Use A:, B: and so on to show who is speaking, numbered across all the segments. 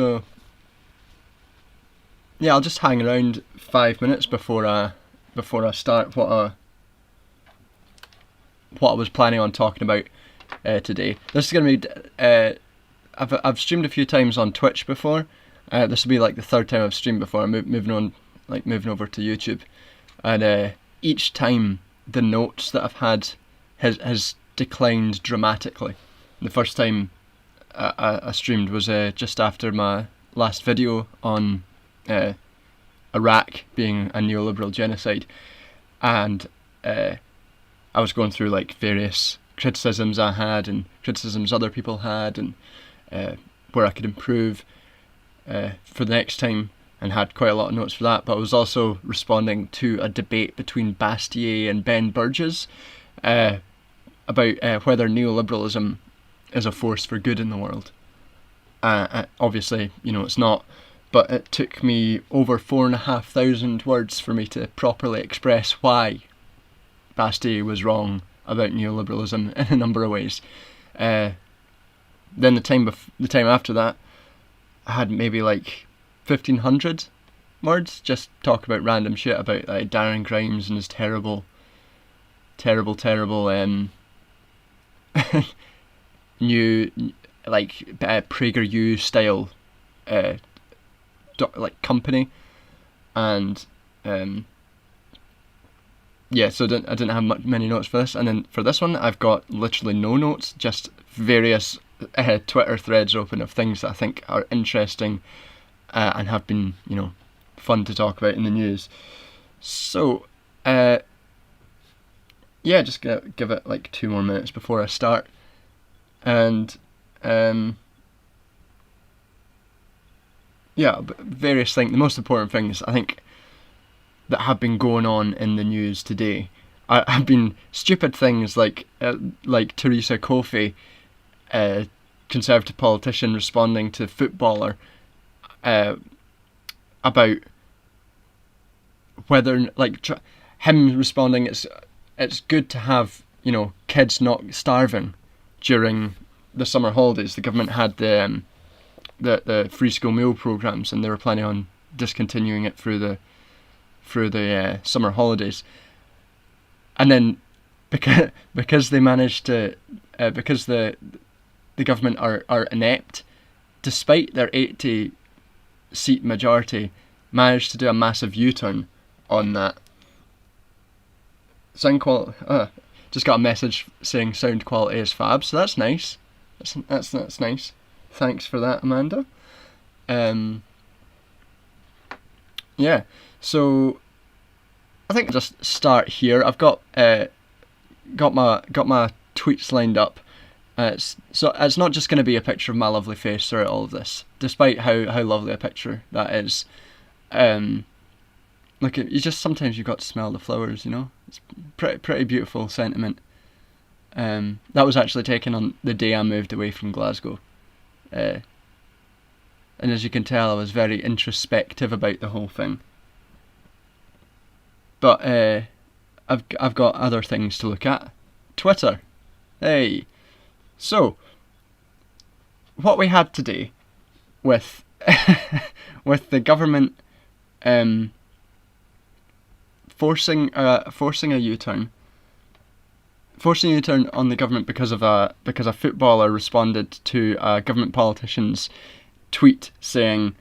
A: So yeah, I'll just hang around 5 minutes before I start what I was planning on talking about today. This is going to be I've streamed a few times on Twitch before. This will be like the third time I've streamed before. I'm moving over to YouTube, and each time the notes that I've had has declined dramatically. The first time I streamed was just after my last video on Iraq being a neoliberal genocide, and I was going through like various criticisms I had and criticisms other people had, and where I could improve for the next time, and had quite a lot of notes for that. But I was also responding to a debate between Bastier and Ben Burgess about whether neoliberalism is a force for good in the world. Obviously, it's not, but it took me over 4,500 words for me to properly express why Bastier was wrong about neoliberalism in a number of ways. Then the time after that, I had maybe like 1,500 words, just talk about random shit about Darren Grimes and his terrible new PragerU style company, and so I didn't have many notes for this. And then for this one, I've got literally no notes, just various Twitter threads open of things that I think are interesting and have been, fun to talk about in the news. So, just gonna give it like 2 more minutes before I start. And various things. The most important things I think that have been going on in the news today have been stupid things like Theresa Coffey, Conservative politician, responding to footballer about whether him responding it's good to have kids not starving during the summer holidays. The government had the free school meal programs, and they were planning on discontinuing it through the summer holidays. And then because they managed to because the government are inept, despite their 80-seat majority, managed to do a massive U-turn on that. Sound quality. Just got a message saying sound quality is fab, so that's nice. That's nice. Thanks for that, Amanda. So I think I'll just start here. I've got my tweets lined up. So it's not just going to be a picture of my lovely face throughout all of this, despite how lovely a picture that is. Sometimes you've got to smell the flowers, It's pretty beautiful sentiment. That was actually taken on the day I moved away from Glasgow. And as you can tell, I was very introspective about the whole thing. But I've got other things to look at. Twitter. Hey. So, what we had today with with the government forcing a U-turn on the government because a footballer responded to a government politician's tweet saying,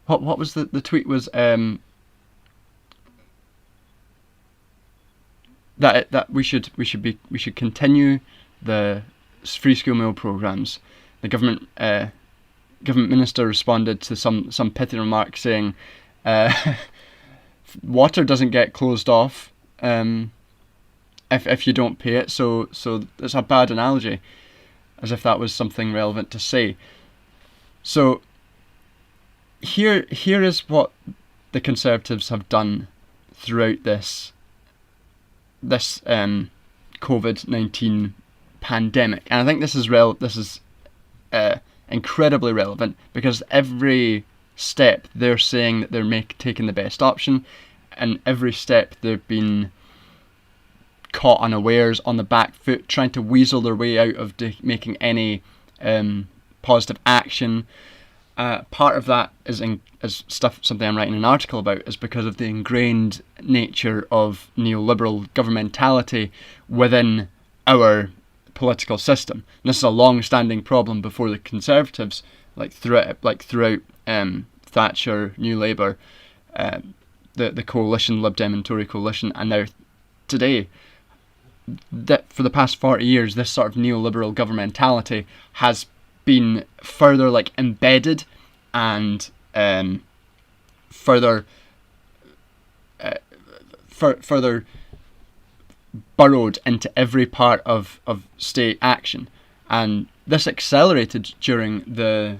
A: what was the tweet was that we should continue the free school meal programs. The government minister responded to some pithy remark saying, water doesn't get closed off if you don't pay it, so it's a bad analogy, as if that was something relevant to say. So here is what the Conservatives have done throughout this COVID-19 pandemic, and I think this is incredibly relevant, because every step they're saying that they're taking the best option, and every step they've been caught unawares, on the back foot, trying to weasel their way out of making any positive action. Part of that is something I'm writing an article about, is because of the ingrained nature of neoliberal governmentality within our political system. And this is a long-standing problem before the Conservatives, throughout Thatcher, New Labour, the coalition, Lib Dem and Tory coalition, and now today. That for the past 40 years, this sort of neoliberal governmentality has been further embedded and further burrowed into every part of state action, and this accelerated during the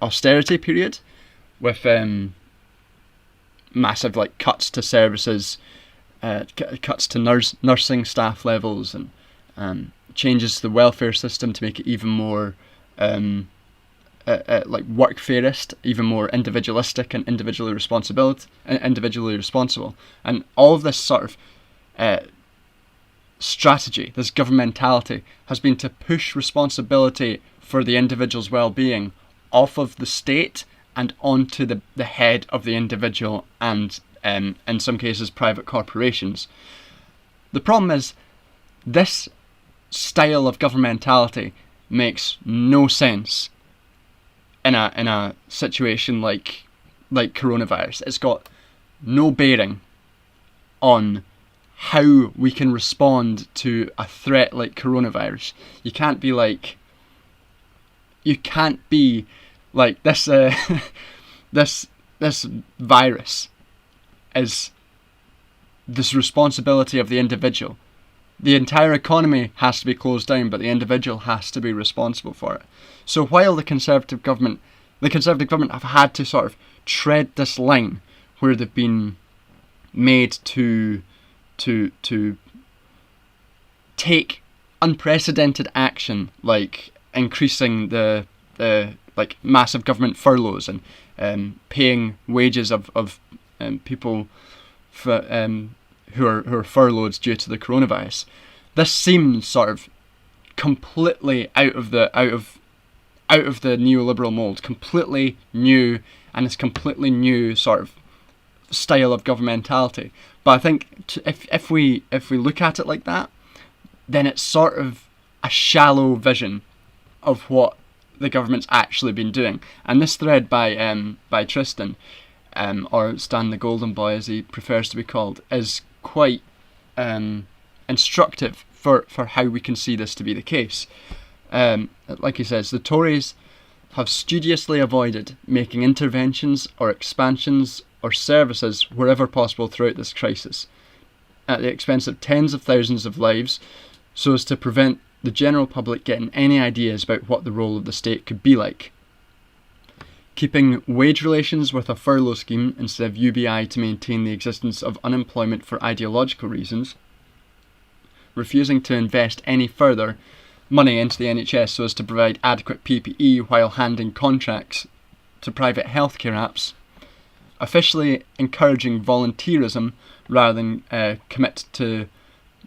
A: austerity period, with massive cuts to services, cuts to nursing staff levels, and changes to the welfare system to make it even more workfarist, even more individualistic and individually responsible. And all of this sort of strategy, this governmentality, has been to push responsibility for the individual's well-being off of the state and onto the head of the individual, and in some cases private corporations. The problem is, this style of governmentality makes no sense in a situation like coronavirus. It's got no bearing on how we can respond to a threat like coronavirus. You can't be like this this virus is this responsibility of the individual. The entire economy has to be closed down, but the individual has to be responsible for it. So while the Conservative government have had to sort of tread this line where they've been made to take unprecedented action, like increasing the massive government furloughs and paying wages of people who are furloughed due to the coronavirus. This seems sort of completely out of the neoliberal mold, completely new, and it's completely new sort of style of governmentality. But I think if we look at it like that, then it's sort of a shallow vision of what the government's actually been doing. And this thread by Tristan, or Stan the Golden Boy as he prefers to be called, is quite instructive for how we can see this to be the case. Like he says, the Tories have studiously avoided making interventions or expansions or services wherever possible throughout this crisis, at the expense of tens of thousands of lives, so as to prevent the general public getting any ideas about what the role of the state could be like. Keeping wage relations with a furlough scheme instead of UBI to maintain the existence of unemployment for ideological reasons. Refusing to invest any further money into the NHS so as to provide adequate PPE while handing contracts to private healthcare apps. Officially encouraging volunteerism rather than commit to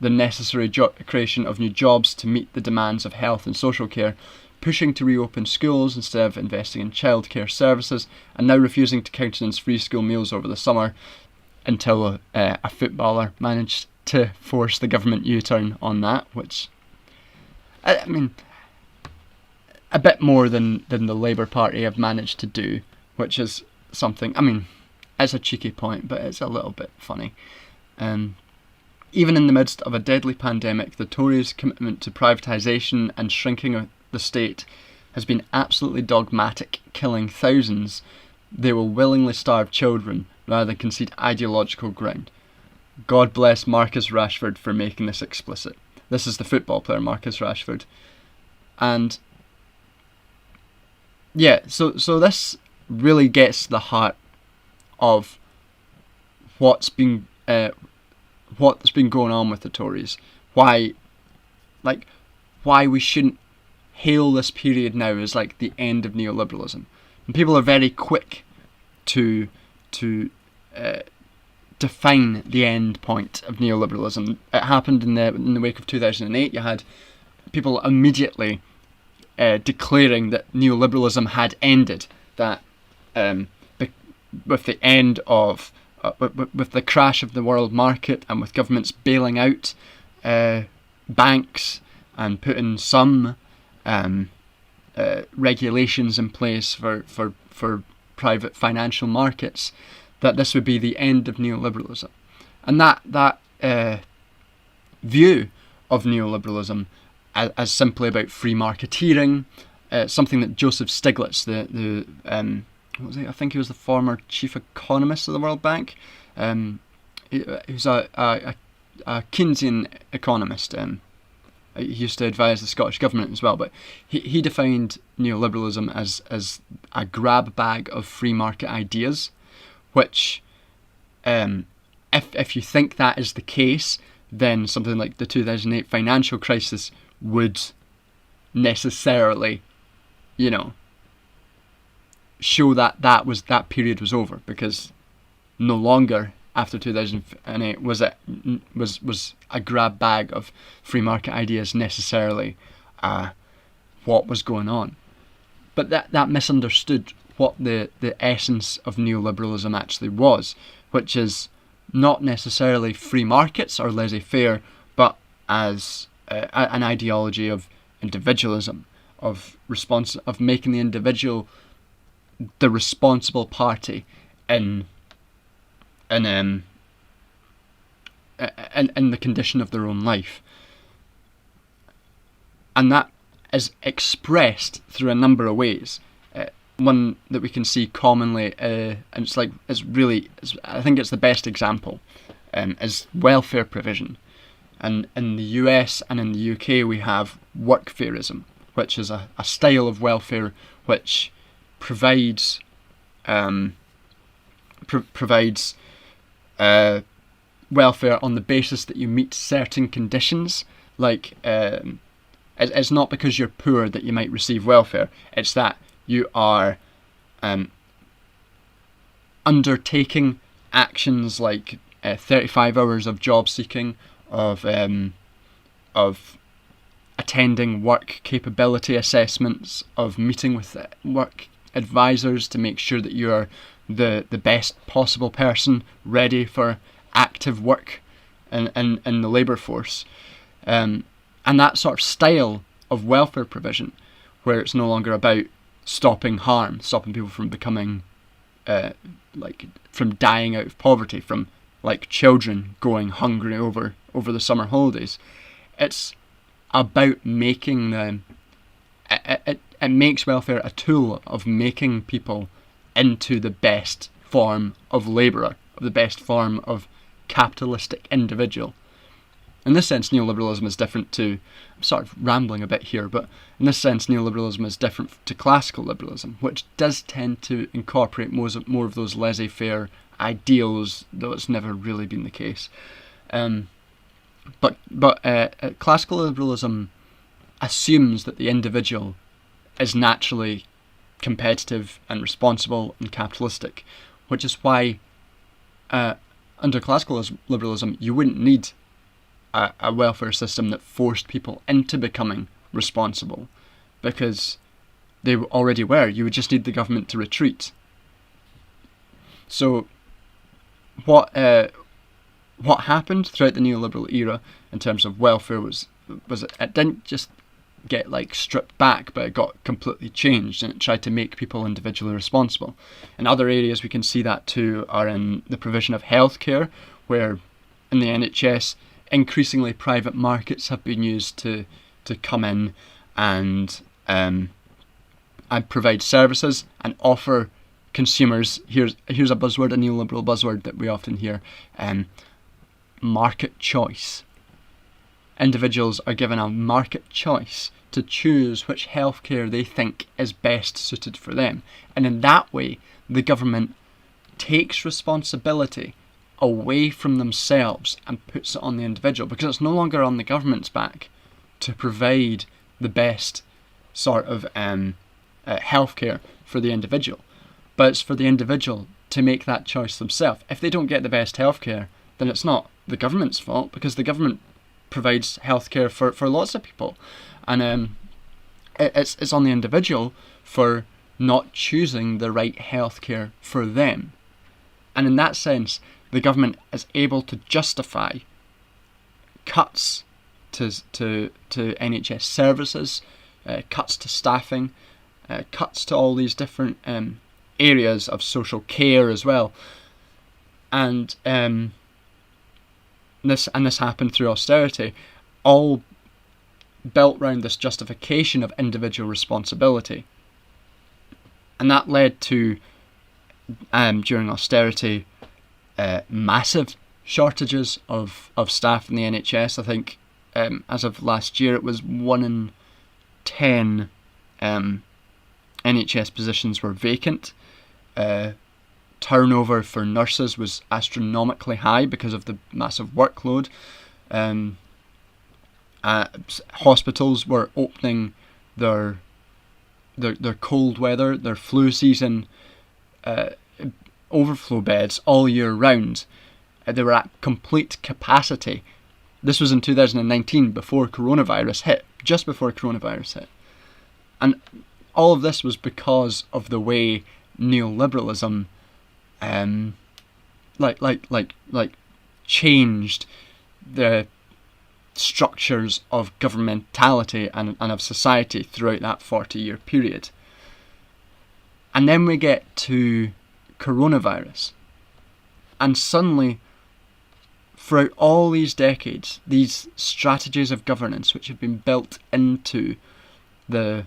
A: the necessary creation of new jobs to meet the demands of health and social care. Pushing to reopen schools instead of investing in childcare services, and now refusing to countenance free school meals over the summer until a footballer managed to force the government U-turn on that, which, I mean, a bit more than the Labour Party have managed to do, which is something, I mean, it's a cheeky point, but it's a little bit funny. Even in the midst of a deadly pandemic, the Tories' commitment to privatisation and shrinking of the state has been absolutely dogmatic, killing thousands. They will willingly starve children rather than concede ideological ground. God bless Marcus Rashford for making this explicit. This is the football player Marcus Rashford. And yeah, so this really gets to the heart of what's been going on with the Tories. Why we shouldn't hail this period now as like the end of neoliberalism. And people are very quick to define the end point of neoliberalism. It happened in the wake of 2008. You had people immediately declaring that neoliberalism had ended, that with the end of with the crash of the world market and with governments bailing out banks and putting some regulations in place for private financial markets, that this would be the end of neoliberalism. And that view of neoliberalism as simply about free marketeering, something that Joseph Stiglitz, what was he? I think he was the former chief economist of the World Bank. He's a Keynesian economist. He used to advise the Scottish government as well, but he defined neoliberalism as a grab bag of free market ideas, which, if you think that is the case, then something like the 2008 financial crisis would necessarily, show that period was over, because no longer after 2008 was a grab bag of free market ideas necessarily what was going on. But that misunderstood what the essence of neoliberalism actually was, which is not necessarily free markets or laissez-faire, but as an ideology of individualism, of making the individual the responsible party in the condition of their own life. And that is expressed through a number of ways. One that we can see commonly, and I think it's the best example, is welfare provision. And in the US and in the UK we have workfarism, which is a style of welfare which provides welfare on the basis that you meet certain conditions. Like, it's not because you're poor that you might receive welfare. It's that you are undertaking actions like 35 hours of job seeking, of attending work capability assessments, of meeting with work advisors to make sure that you are the best possible person ready for active work in the labour force. And that sort of style of welfare provision, where it's no longer about stopping harm, stopping people from becoming, from dying out of poverty, from like children going hungry over the summer holidays. It's about making them. It makes welfare a tool of making people into the best form of labourer, of the best form of capitalistic individual. In this sense, neoliberalism is different to, I'm sort of rambling a bit here, but in this sense, neoliberalism is different to classical liberalism, which does tend to incorporate more of those laissez-faire ideals, though it's never really been the case. But classical liberalism assumes that the individual is naturally competitive and responsible and capitalistic, which is why under classical liberalism you wouldn't need a welfare system that forced people into becoming responsible, because they already were. You would just need the government to retreat. So what happened throughout the neoliberal era in terms of welfare was it didn't just get like stripped back, but it got completely changed, and it tried to make people individually responsible. In other areas we can see that too are in the provision of healthcare, where in the NHS increasingly private markets have been used to come in and provide services and offer consumers, here's a buzzword, a neoliberal buzzword that we often hear, market choice. Individuals are given a market choice to choose which healthcare they think is best suited for them. And in that way, the government takes responsibility away from themselves and puts it on the individual, because it's no longer on the government's back to provide the best sort of healthcare for the individual. But it's for the individual to make that choice themselves. If they don't get the best healthcare, then it's not the government's fault, because the government provides healthcare for lots of people, and it's on the individual for not choosing the right healthcare for them. And in that sense, the government is able to justify cuts to NHS services, cuts to staffing, cuts to all these different areas of social care as well. And this happened through austerity, all built around this justification of individual responsibility. And that led to, during austerity, massive shortages of staff in the NHS. I think as of last year, it was 1 in 10 NHS positions were vacant. Turnover for nurses was astronomically high because of the massive workload. Hospitals were opening their cold weather, their flu season overflow beds all year round. They were at complete capacity. This was in 2019, before coronavirus hit, just before coronavirus hit. And all of this was because of the way neoliberalism changed the structures of governmentality and of society throughout that 40-year period. And then we get to coronavirus, and suddenly, throughout all these decades, these strategies of governance which have been built into the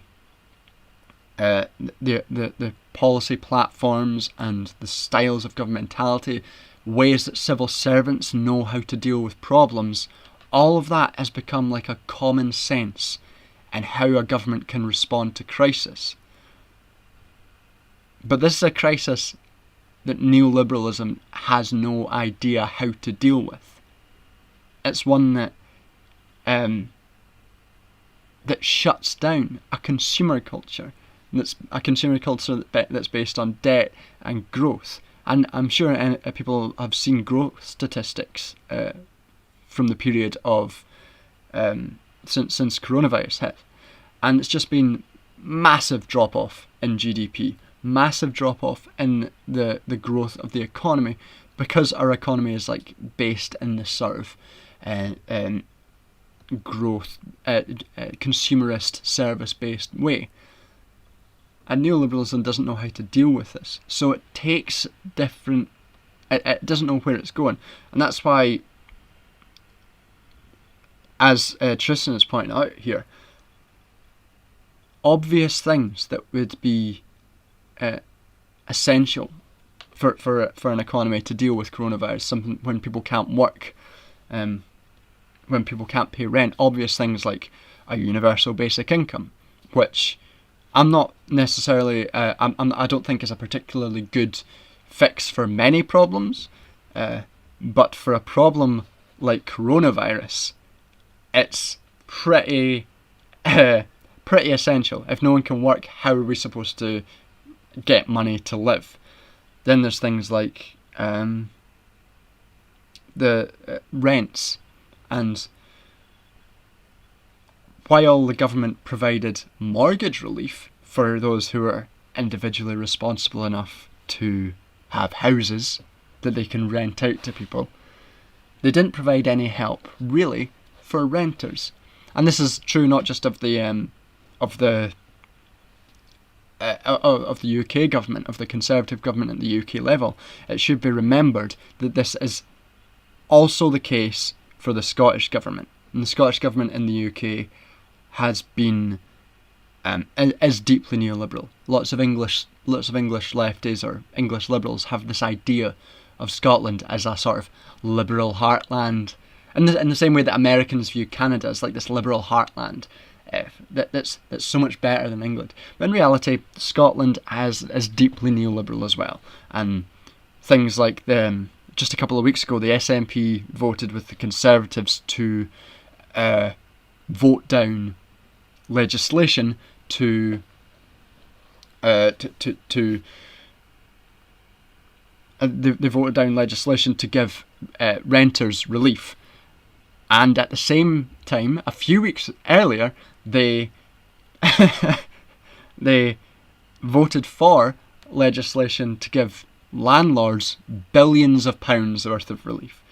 A: policy platforms and the styles of governmentality, ways that civil servants know how to deal with problems, all of that has become like a common sense in how a government can respond to crisis. But this is a crisis that neoliberalism has no idea how to deal with. It's one that that shuts down a consumer culture. That's a consumer culture that's based on debt and growth. And I'm sure people have seen growth statistics from the period of since coronavirus hit, and it's just been massive drop off in GDP, massive drop off in the growth of the economy, because our economy is like based in this sort of growth, consumerist, service-based way. And neoliberalism doesn't know how to deal with this, so it takes different. It doesn't know where it's going, and that's why, as Tristan has pointed out here, obvious things that would be essential for an economy to deal with coronavirus, something when people can't work, when people can't pay rent, obvious things like a universal basic income, which I'm not necessarily, I don't think is a particularly good fix for many problems, but for a problem like coronavirus, it's pretty essential. If no one can work, how are we supposed to get money to live? Then there's things like the rents, and while the government provided mortgage relief for those who are individually responsible enough to have houses that they can rent out to people, they didn't provide any help really for renters. And this is true not just of the UK government, of the Conservative government at the UK level. It should be remembered that this is also the case for the Scottish government. And the Scottish government in the UK has been is deeply neoliberal. Lots of English lefties or English liberals have this idea of Scotland as a sort of liberal heartland, in the same way that Americans view Canada as like this liberal heartland that's so much better than England. But in reality, Scotland is deeply neoliberal as well. And things like just a couple of weeks ago, the SNP voted with the Conservatives to vote down legislation they voted down legislation to give renters relief, And at the same time, a few weeks earlier, they they voted for legislation to give landlords billions of pounds worth of relief.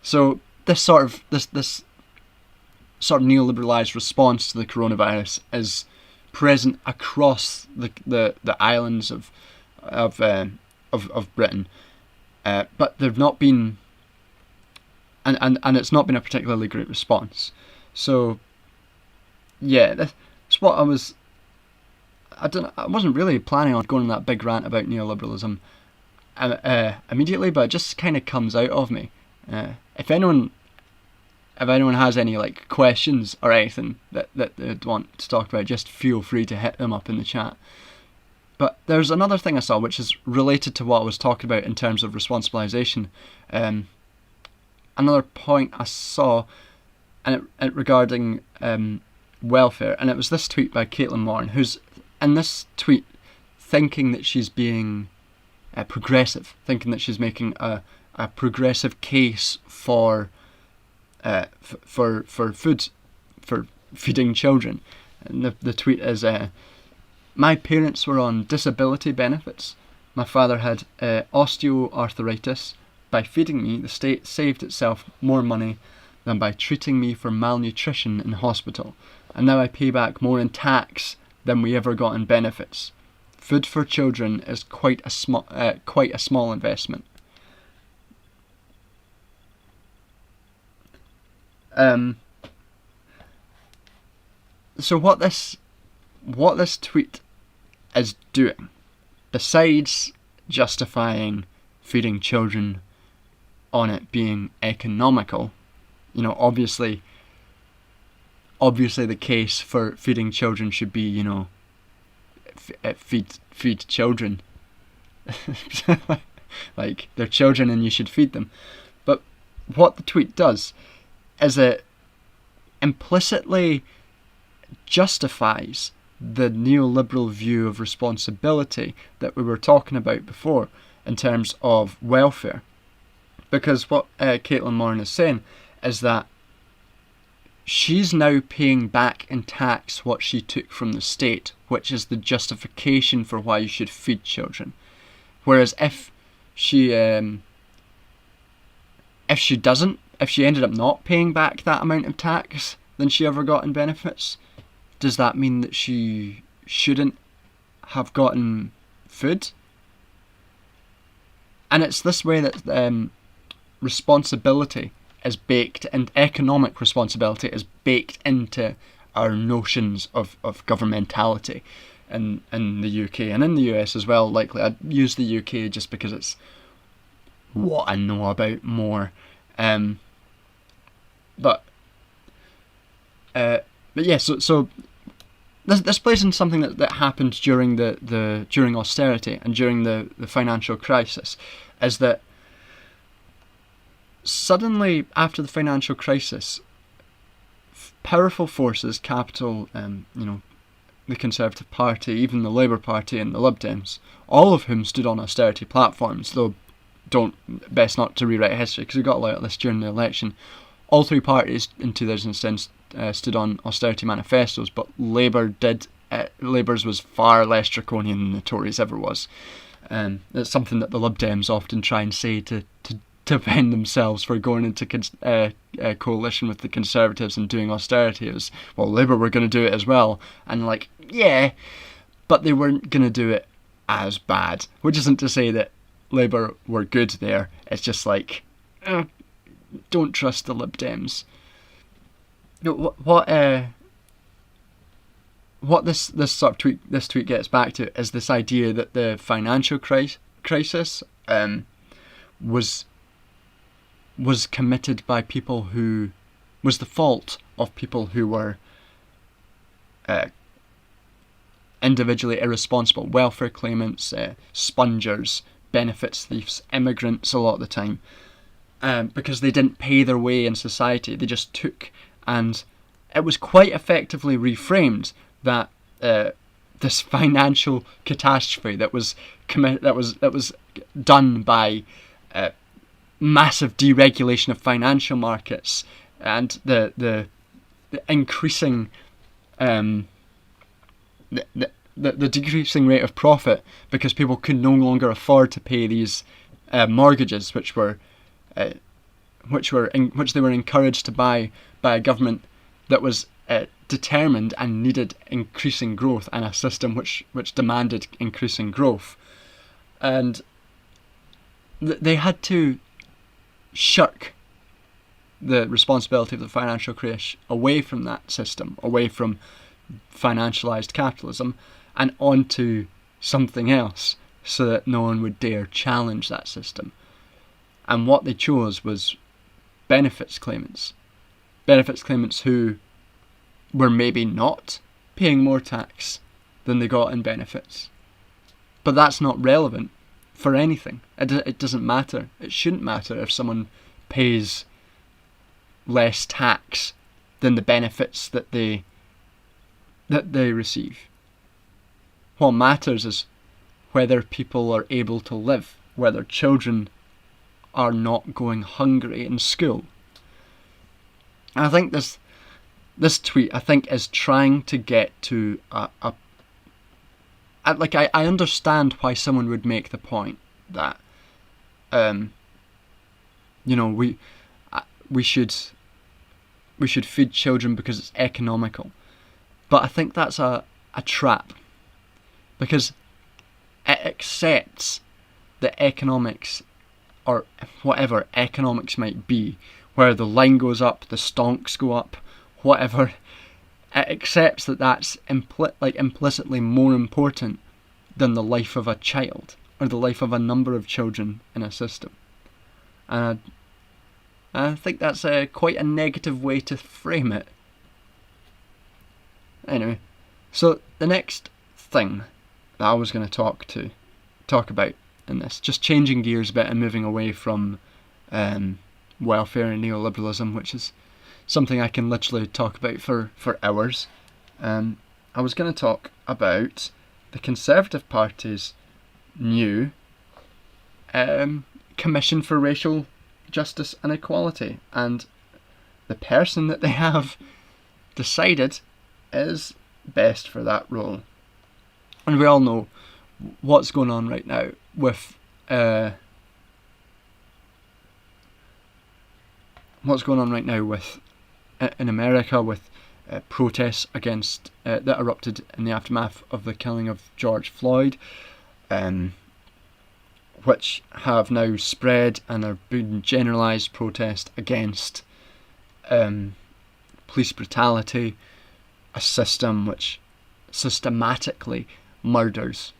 A: So this sort of neoliberalised response to the coronavirus is present across the islands of Britain, but they've not been, and it's not been a particularly great response. So yeah, that's what I wasn't really planning on going on that big rant about neoliberalism immediately, but it just kind of comes out of me. If anyone has any like questions or anything that they'd want to talk about, just feel free to hit them up in the chat. But there's another thing I saw which is related to what I was talking about in terms of responsibilisation. Another point I saw, and it regarding welfare, and it was this tweet by Caitlin Moran, who's in this tweet thinking that she's being progressive, thinking that she's making a progressive case for food, for feeding children. And the tweet is, my parents were on disability benefits. My father had osteoarthritis. By feeding me, the state saved itself more money than by treating me for malnutrition in hospital. And now I pay back more in tax than we ever got in benefits. Food for children is quite a small investment. So what this tweet is doing, besides justifying feeding children on it being economical, obviously the case for feeding children should be, feed children. Like, they're children and you should feed them. But what the tweet does is it implicitly justifies the neoliberal view of responsibility that we were talking about before in terms of welfare. Because what Caitlin Moran is saying is that she's now paying back in tax what she took from the state, which is the justification for why you should feed children. Whereas if she ended up not paying back that amount of tax than she ever got in benefits, does that mean that she shouldn't have gotten food? And it's this way that responsibility is baked, and economic responsibility is baked into our notions of governmentality in the UK and in the US as well. Likely, I'd use the UK just because it's what I know about more. But yeah, so this plays in something that happened during during austerity and during the financial crisis, is that suddenly after the financial crisis, powerful forces, capital, the Conservative Party, even the Labour Party and the Lib Dems, all of whom stood on austerity platforms, though best not to rewrite history because we got a lot of this during the election. All three parties in 2010 stood on austerity manifestos, but Labour's was far less draconian than the Tories ever was. It's something that the Lib Dems often try and say to defend themselves for going into coalition with the Conservatives and doing austerity. It was, well, Labour were going to do it as well, and like, yeah, but they weren't going to do it as bad, which isn't to say that Labour were good there. It's just like, don't trust the Lib Dems. What this sort of tweet gets back to is this idea that the financial crisis was committed by people who was the fault of people who were individually irresponsible, welfare claimants, spongers, benefits thieves, immigrants a lot of the time, because they didn't pay their way in society. They just took, and it was quite effectively reframed that this financial catastrophe that was done by massive deregulation of financial markets, and the increasing the decreasing rate of profit because people could no longer afford to pay these mortgages, which they were encouraged to buy by a government that was determined and needed increasing growth, and a system which demanded increasing growth, and they had to shirk the responsibility of the financial crash away from that system, away from financialized capitalism, and onto something else, so that no one would dare challenge that system. And what they chose was benefits claimants who were maybe not paying more tax than they got in benefits. But that's not relevant for anything. It doesn't matter. It shouldn't matter if someone pays less tax than the benefits that they receive. What matters is whether people are able to live, whether children are not going hungry in school. And I think this tweet, I think, is trying to get to I understand why someone would make the point that we should feed children because it's economical. But I think that's a trap, because it accepts that economics, or whatever economics might be, where the line goes up, the stonks go up, whatever, it accepts that that's implicitly more important than the life of a child, or the life of a number of children in a system. And I think that's quite a negative way to frame it. Anyway, so the next thing that I was going to talk about in this, just changing gears a bit and moving away from welfare and neoliberalism, which is something I can literally talk about for hours. I was going to talk about the Conservative Party's new Commission for Racial Justice and Equality, and the person that they have decided is best for that role. And we all know what's going on right now with in America with protests against that erupted in the aftermath of the killing of George Floyd, which have now spread and are being generalised protest against police brutality, a system which systematically murders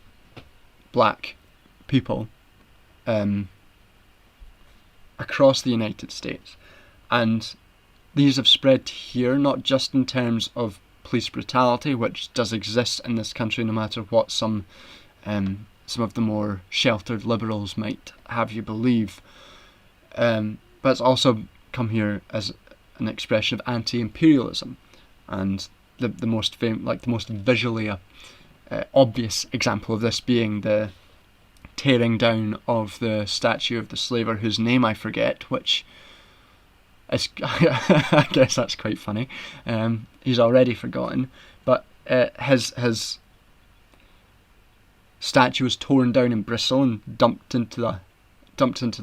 A: black people across the United States. And these have spread here, not just in terms of police brutality, which does exist in this country no matter what some of the more sheltered liberals might have you believe, but it's also come here as an expression of anti-imperialism. And the most visually obvious example of this being the tearing down of the statue of the slaver whose name I forget, which is I guess that's quite funny. He's already forgotten, but his statue was torn down in Bristol and dumped into the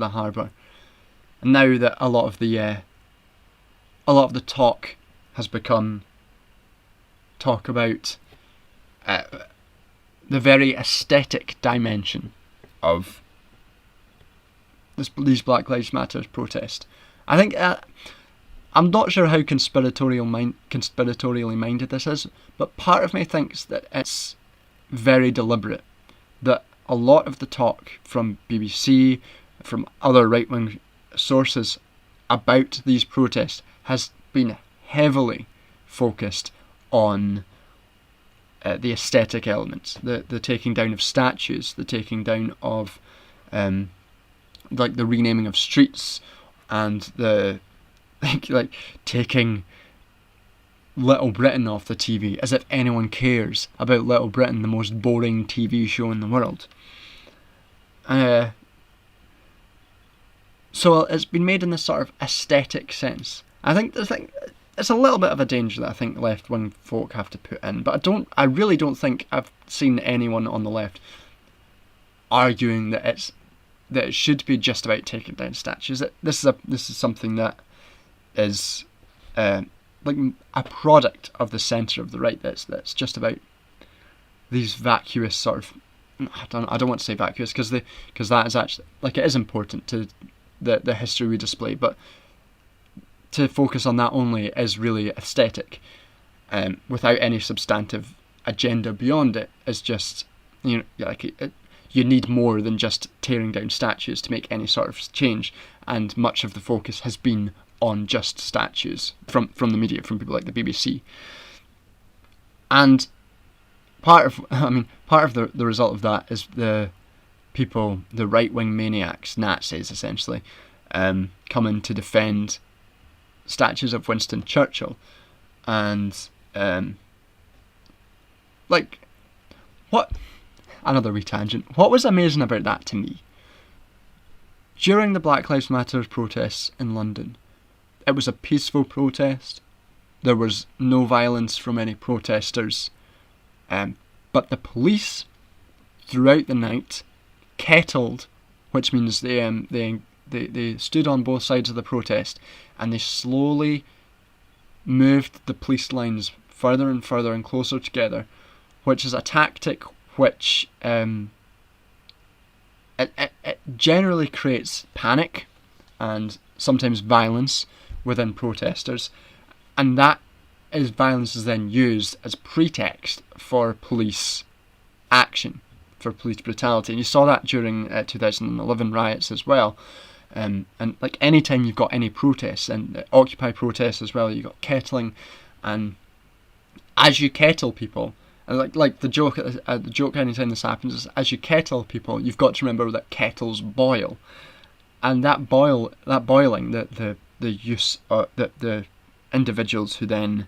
A: harbour. And now that a lot of the talk has become talk about the very aesthetic dimension of these Black Lives Matter protest. I think I'm not sure how conspiratorially minded this is, but part of me thinks that it's very deliberate. That a lot of the talk from BBC, from other right-wing sources about these protests has been heavily focused on the aesthetic elements, the taking down of statues, the taking down of the renaming of streets, and the taking Little Britain off the TV, as if anyone cares about Little Britain, the most boring TV show in the world. So it's been made in this sort of aesthetic sense, I think it's a little bit of a danger that I think left-wing folk have to put in, but I really don't think I've seen anyone on the left arguing that it should be just about taking down statues. This is something that is like a product of the centre of the right. That's just about these vacuous sort of. I don't want to say vacuous because that is actually, like, it is important to the history we display, but to focus on that only is really aesthetic, without any substantive agenda beyond it. Is just, you need more than just tearing down statues to make any sort of change, and much of the focus has been on just statues from the media, from people like the BBC. And part of the result of that is the right-wing maniacs, Nazis essentially, coming to defend statues of Winston Churchill. And another wee tangent. What was amazing about that to me, during the Black Lives Matter protests in London, it was a peaceful protest. There was no violence from any protesters, but the police throughout the night kettled, which means they stood on both sides of the protest, and they slowly moved the police lines further and further and closer together, which is a tactic which it generally creates panic and sometimes violence within protesters, and that violence is then used as pretext for police action, for police brutality. And you saw that during 2011 riots as well. And like, anytime you've got any protests, and Occupy protests as well, you've got kettling, and as you kettle people, and like the joke anytime this happens is, as you kettle people, you've got to remember that kettles boil, and that boiling, the use the individuals who then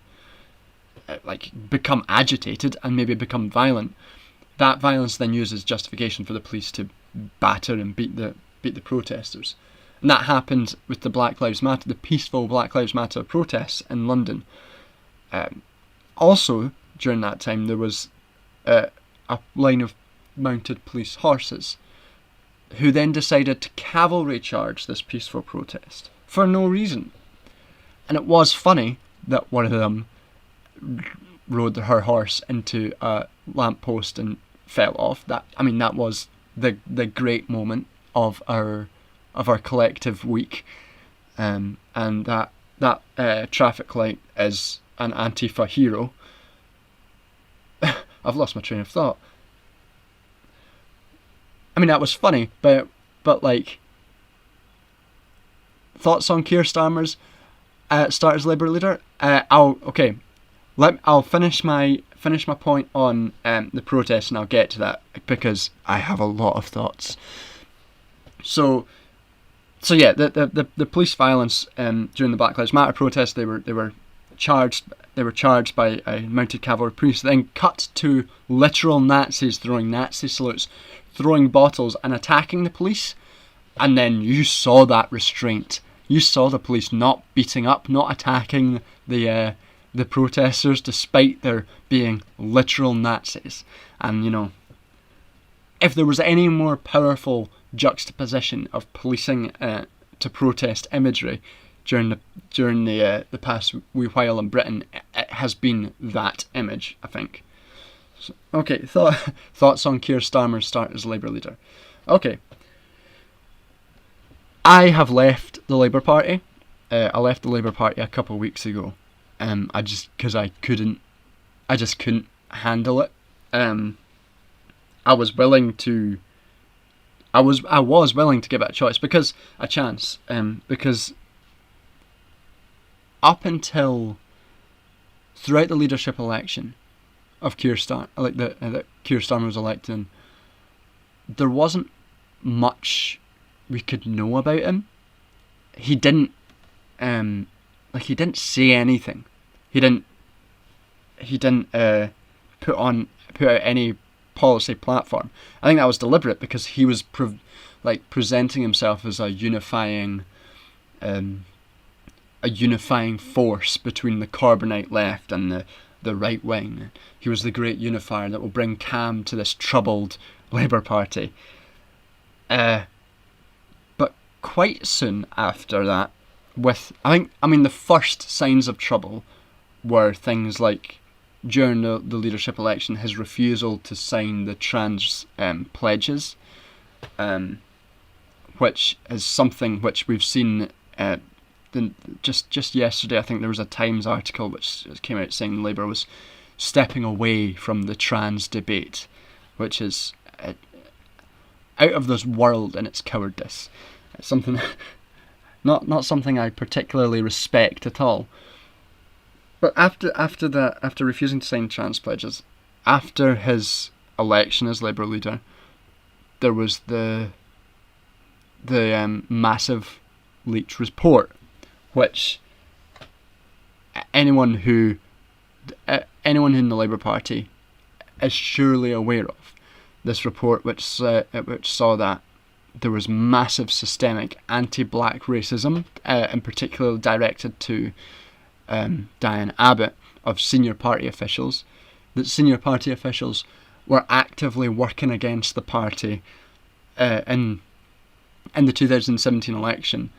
A: become agitated and maybe become violent, that violence then uses justification for the police to batter and beat the protesters. And that happened with the peaceful Black Lives Matter protests in London. Also, during that time, there was a line of mounted police horses who then decided to cavalry charge this peaceful protest for no reason. And it was funny that one of them rode her horse into a lamppost and fell off. That was the great moment of our collective week, and that traffic light is an Antifa hero. I've lost my train of thought. That was funny, but like, thoughts on Keir Starmer's start as Labour leader? I'll finish my point on the protest, and I'll get to that because I have a lot of thoughts. So yeah, the police violence during the Black Lives Matter protest, they were charged by a mounted cavalry police, then cut to literal Nazis throwing Nazi salutes, throwing bottles and attacking the police. And then you saw that restraint. You saw the police not beating up, not attacking the protesters, despite there being literal Nazis. And if there was any more powerful juxtaposition of policing to protest imagery during the past wee while in Britain, it has been that image, I think. So, okay, thoughts on Keir Starmer's start as Labour leader. Okay, I have left the Labour Party. I left the Labour Party a couple of weeks ago. Because I just couldn't handle it. I was willing to give it a chance, because up until throughout the leadership election of Keir Starmer, that Keir Starmer was elected in, there wasn't much we could know about him. He didn't say anything. He didn't put out any policy platform. I think that was deliberate, because he was presenting himself as a unifying
B: a unifying force between the Corbynite left and the right wing. He was the great unifier that will bring calm to this troubled Labour Party. But quite soon after that, the first signs of trouble were things like, during the leadership election, his refusal to sign the trans pledges, which is something which we've seen just yesterday. I think there was a Times article which came out saying Labour was stepping away from the trans debate, which is out of this world in its cowardice. It's something not something I particularly respect at all. But after refusing to sign trans pledges, after his election as Labour leader, there was the massive leaked report, which anyone in the Labour Party is surely aware of. This report, which saw that there was massive systemic anti-black racism, in particular directed to Diane Abbott, of senior party officials, that senior party officials were actively working against the party in the 2017 election,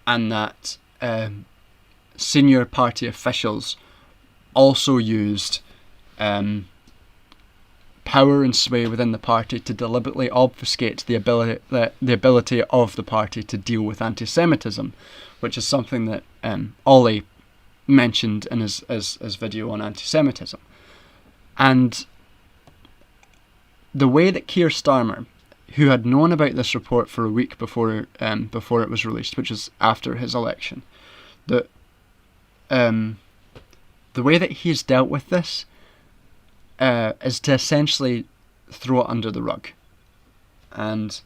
B: and that senior party officials also used power and sway within the party to deliberately obfuscate the ability of the party to deal with anti-Semitism, which is something that Ollie mentioned in his video on anti-Semitism. And the way that Keir Starmer, who had known about this report for a week before it was released, which is after his election, the way that he's dealt with this is to essentially throw it under the rug. And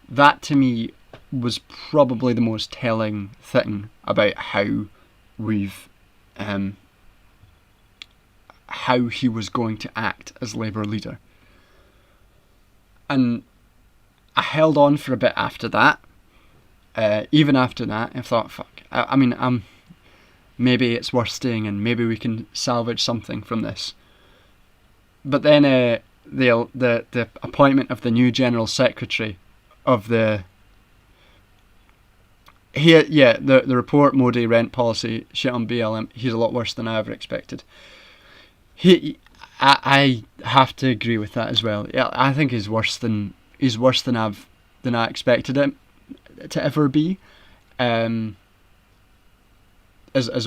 B: that, to me, was probably the most telling thing about how he was going to act as Labour leader. And I held on for a bit after that. Even after that, I thought, fuck. Maybe it's worth staying in. Maybe we can salvage something from this. But then the appointment of the new General Secretary of the report, Modi rent policy, shit on BLM, he's a lot worse than I ever expected. I have to agree with that as well. Yeah, I think he's worse than I expected him to ever be, as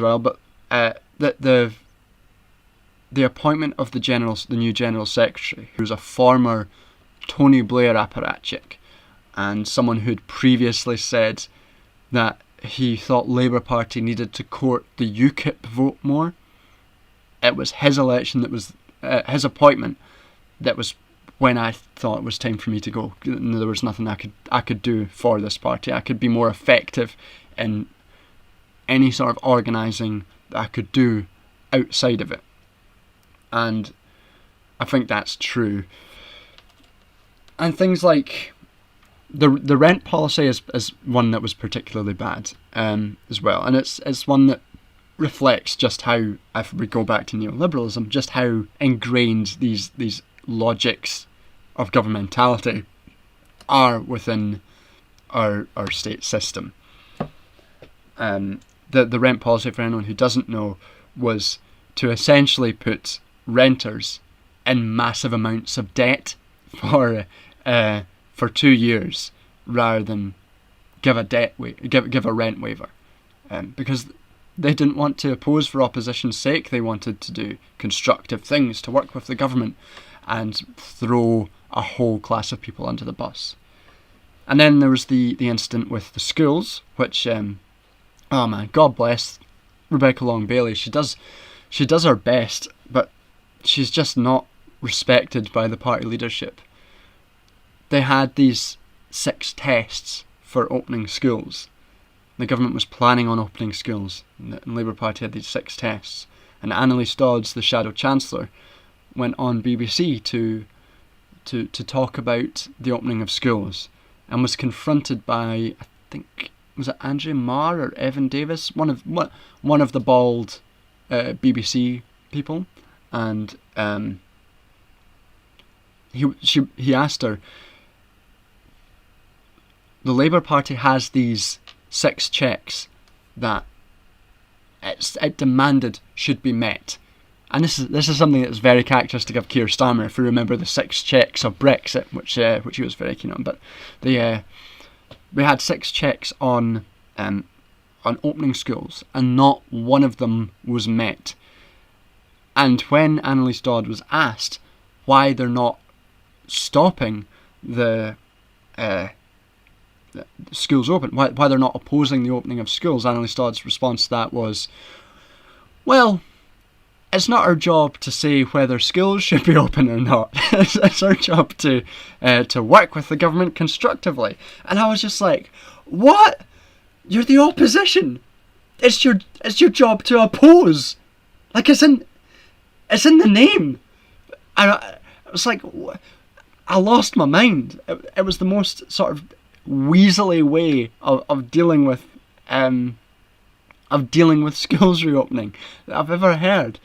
B: well. But the appointment of the new General Secretary, who's a former Tony Blair apparatchik, and someone who'd previously said that he thought Labour Party needed to court the UKIP vote more. It was his election that was his appointment that was when I thought it was time for me to go. There was nothing I could do for this party. I could be more effective in any sort of organising that I could do outside of it. And I think that's true. And things like the rent policy is one that was particularly bad as well. And it's one that reflects just how, if we go back to neoliberalism, just how ingrained these logics of governmentality are within our state system. The rent policy, for anyone who doesn't know, was to essentially put renters in massive amounts of debt for 2 years, rather than give a rent waiver, because they didn't want to oppose for opposition's sake. They wanted to do constructive things to work with the government and throw a whole class of people under the bus. And then there was the incident with the schools, which oh man, God bless Rebecca Long Bailey. She does her best, but she's just not respected by the party leadership. They had these 6 tests for opening schools. The government was planning on opening schools, and the Labour Party had these 6 tests. And Annalise Dodds, the Shadow Chancellor, went on BBC to talk about the opening of schools, and was confronted by, I think, was it Andrew Marr or Evan Davis, one of the bald BBC people, and he asked her, the Labour Party has these 6 checks that it demanded should be met. And this is something that's very characteristic of Keir Starmer, if you remember the 6 checks of Brexit, which he was very keen on. But we had 6 checks on opening schools, and not one of them was met. And when Annalise Dodd was asked why they're not stopping the schools open, why they're not opposing the opening of schools, Annalise Dodd's response to that was, well, it's not our job to say whether schools should be open or not. It's our job to work with the government constructively. And I was just like, what? You're the opposition. It's your job to oppose. Like, it's in the name. And I was like, I lost my mind. It was the most sort of weaselly way of dealing with schools reopening that I've ever heard.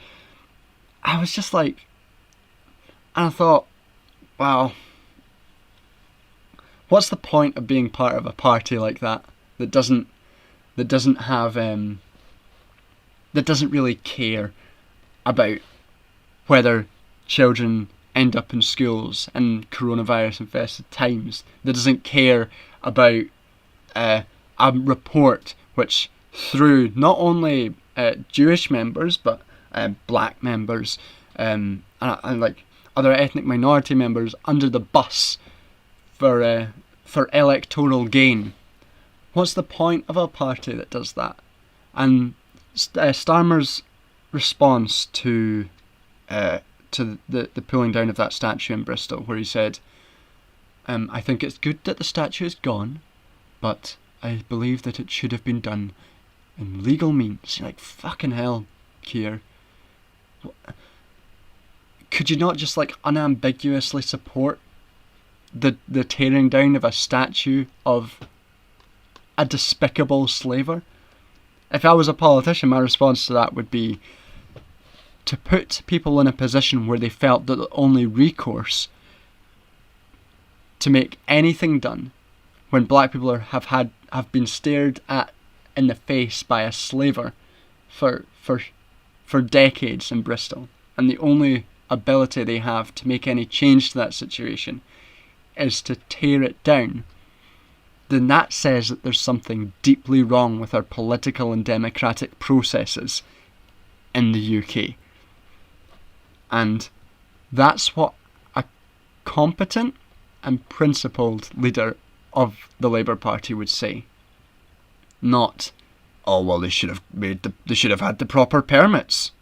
B: I was just like, and I thought, wow, what's the point of being part of a party like that doesn't really care about whether children end up in schools in coronavirus infested times, that doesn't care about a report which threw not only Jewish members but black members and like other ethnic minority members under the bus for electoral gain. What's the point of a party that does that? And Starmer's response to the pulling down of that statue in Bristol, where he said, I think it's good that the statue is gone, but I believe that it should have been done in legal means. You're like, fucking hell, Keir. Could you not just like unambiguously support the tearing down of a statue of a despicable slaver? If I was a politician, my response to that would be to put people in a position where they felt that the only recourse to make anything done when black people have been stared at in the face by a slaver for decades in Bristol, and the only ability they have to make any change to that situation is to tear it down, then that says that there's something deeply wrong with our political and democratic processes in the UK. And that's what a competent and principled leader of the Labour Party would say. Not, oh well, they should have had the proper permits.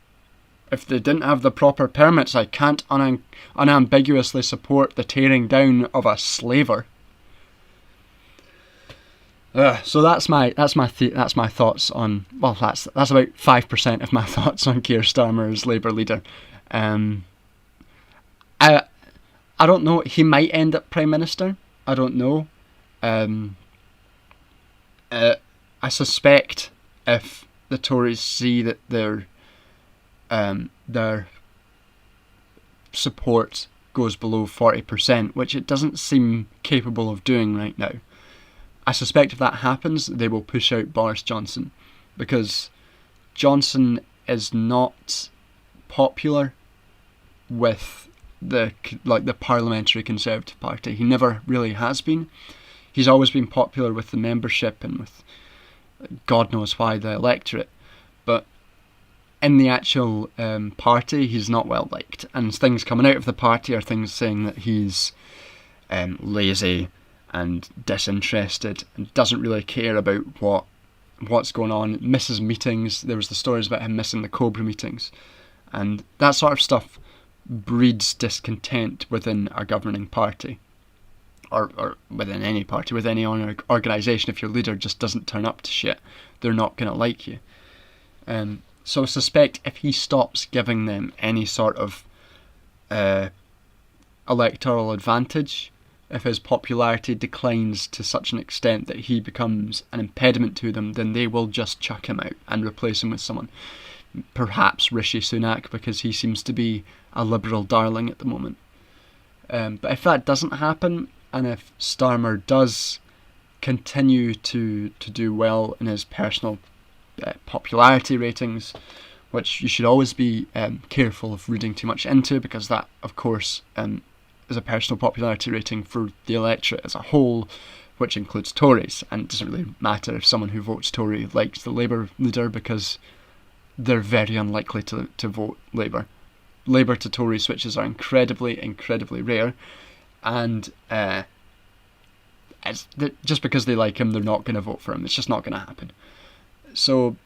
B: If they didn't have the proper permits, I can't unambiguously support the tearing down of a slaver. So that's my thoughts on, well, that's about 5% of my thoughts on Keir Starmer as Labour leader. I don't know. He might end up Prime Minister. I don't know. I suspect if the Tories see that their support goes below 40%, which it doesn't seem capable of doing right now, I suspect if that happens, they will push out Boris Johnson, because Johnson is not popular with the Parliamentary Conservative Party. He never really has been. He's always been popular with the membership and with God knows why the electorate, but in the actual party, he's not well liked. And things coming out of the party are things saying that he's lazy and disinterested and doesn't really care about what's going on, misses meetings. There was the stories about him missing the Cobra meetings, and that sort of stuff breeds discontent within a governing party, or within any party, with any organisation. If your leader just doesn't turn up to shit, they're not going to like you. So I suspect if he stops giving them any sort of electoral advantage if his popularity declines to such an extent that he becomes an impediment to them, then they will just chuck him out and replace him with someone. Perhaps Rishi Sunak, because he seems to be a liberal darling at the moment. But if that doesn't happen, and if Starmer does continue to do well in his personal popularity ratings, which you should always be careful of reading too much into, because that, of course, is a personal popularity rating for the electorate as a whole, which includes Tories, and it doesn't really matter if someone who votes Tory likes the Labour leader, because they're very unlikely to vote Labour. Labour to Tory switches are incredibly, incredibly rare, and just because they like him, they're not going to vote for him. It's just not going to happen. So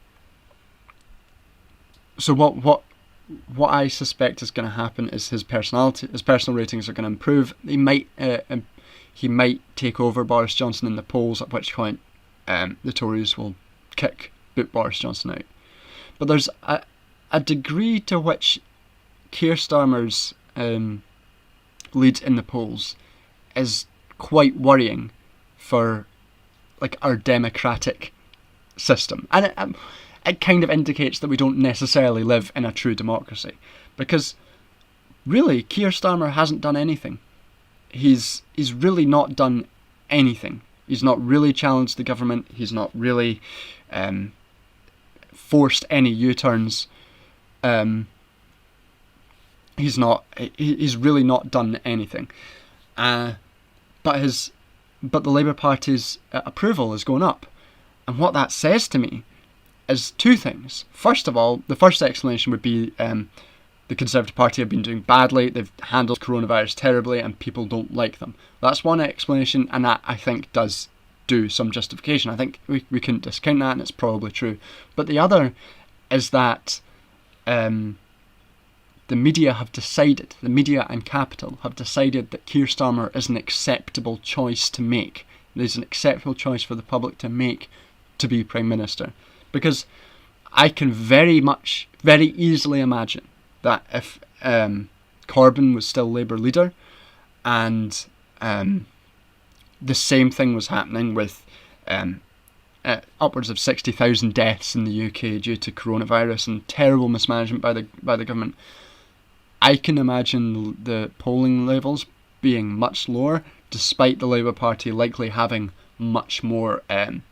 B: what I suspect is going to happen is his personal ratings are going to improve. He might take over Boris Johnson in the polls, at which point the Tories will boot Boris Johnson out. But there's a degree to which Keir Starmer's lead in the polls is quite worrying for like our democratic system, and it kind of indicates that we don't necessarily live in a true democracy, because really Keir Starmer hasn't done anything. He's really not done anything. He's not really challenged the government. He's not really forced any U-turns. He's really not done anything. But the Labour Party's approval is going up, and what that says to me is two things. First of all, the first explanation would be the Conservative Party have been doing badly. They've handled coronavirus terribly, and people don't like them. That's one explanation, and that, I think, does do some justification. I think we couldn't discount that, and it's probably true. But the other is that the media and Capital have decided that Keir Starmer is an acceptable choice to make. There's an acceptable choice for the public to make to be Prime Minister. Because I can very easily imagine that if Corbyn was still Labour leader, and the same thing was happening with upwards of 60,000 deaths in the UK due to coronavirus and terrible mismanagement by the government, I can imagine the polling levels being much lower, despite the Labour Party likely having much more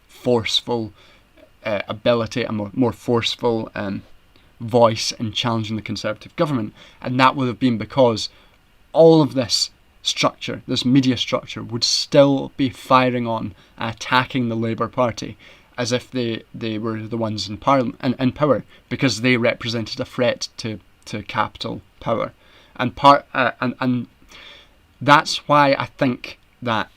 B: forceful ability and more forceful voice in challenging the Conservative government. And that would have been because all of this structure, this media structure, would still be firing on, attacking the Labour Party as if they were the ones in Parliament and in power, because they represented a threat to capital power. And and that's why I think that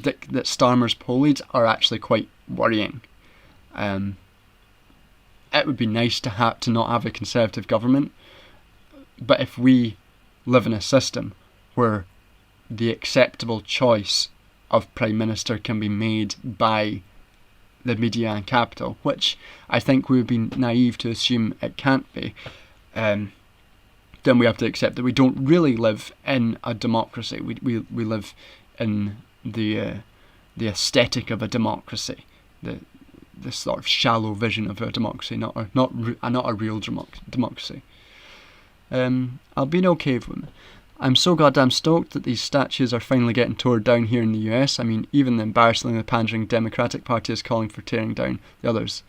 B: that Starmer's poll leads are actually quite worrying. It would be nice to not have a Conservative government, but if we live in a system where the acceptable choice of Prime Minister can be made by the media and Capital, which I think we would be naive to assume it can't be, then we have to accept that we don't really live in a democracy. We live in the aesthetic of a democracy, the sort of shallow vision of a democracy, not a real democracy. Albino Cavewoman. I'm so goddamn stoked that these statues are finally getting torn down here in the US. I mean, even the embarrassingly pandering Democratic Party is calling for tearing down the others.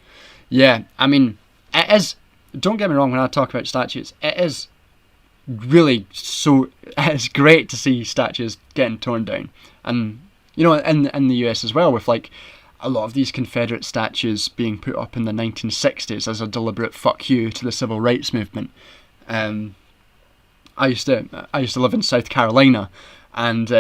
B: Yeah, I mean, it is, don't get me wrong when I talk about statues, it is really it's great to see statues getting torn down. And, you know, in the US as well, with like a lot of these Confederate statues being put up in the 1960s as a deliberate fuck you to the civil rights movement. I used to live in South Carolina, and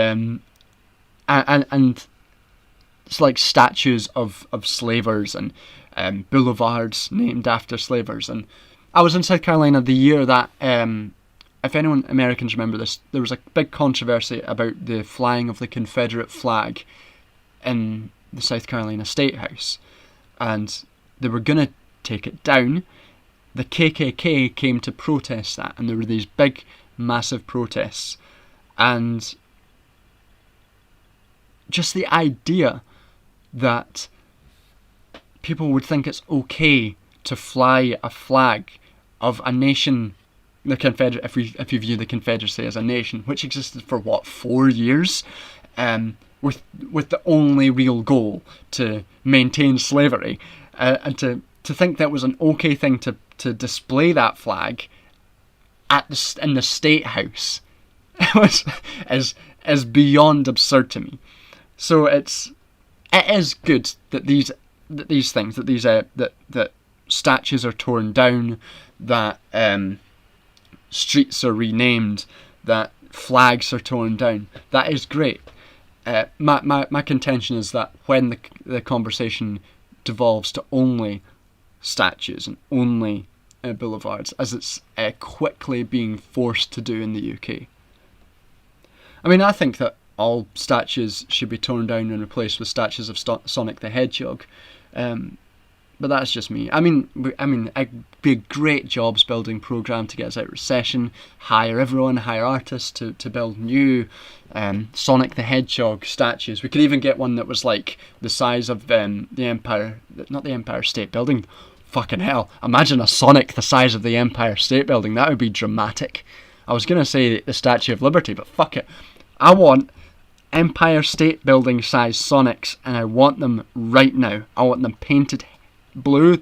B: it's like statues of slavers and boulevards named after slavers. And I was in South Carolina the year that, if anyone Americans remember this, there was a big controversy about the flying of the Confederate flag in the South Carolina State House, and they were gonna take it down. The KKK came to protest that, and there were these big, massive protests, And just the idea that people would think it's okay to fly a flag of a nation, the if you view the Confederacy as a nation, which existed for 4 years, with the only real goal to maintain slavery, and to think that was an okay thing to display that flag in the State House is beyond absurd to me. So it is good that that statues are torn down, that streets are renamed, that flags are torn down. That is great. My contention is that when the conversation devolves to only statues and only boulevards, as it's quickly being forced to do in the UK. I mean, I think that all statues should be torn down and replaced with statues of Sonic the Hedgehog. But that's just me. I mean, it'd be a great jobs building program to get us out of recession. Hire artists to build new Sonic the Hedgehog statues. We could even get one that was like the size of the not the Empire State Building. Fucking hell! Imagine a Sonic the size of the Empire State Building. That would be dramatic. I was gonna say the Statue of Liberty, but fuck it. I want Empire State Building size Sonics, and I want them right now. I want them painted blue.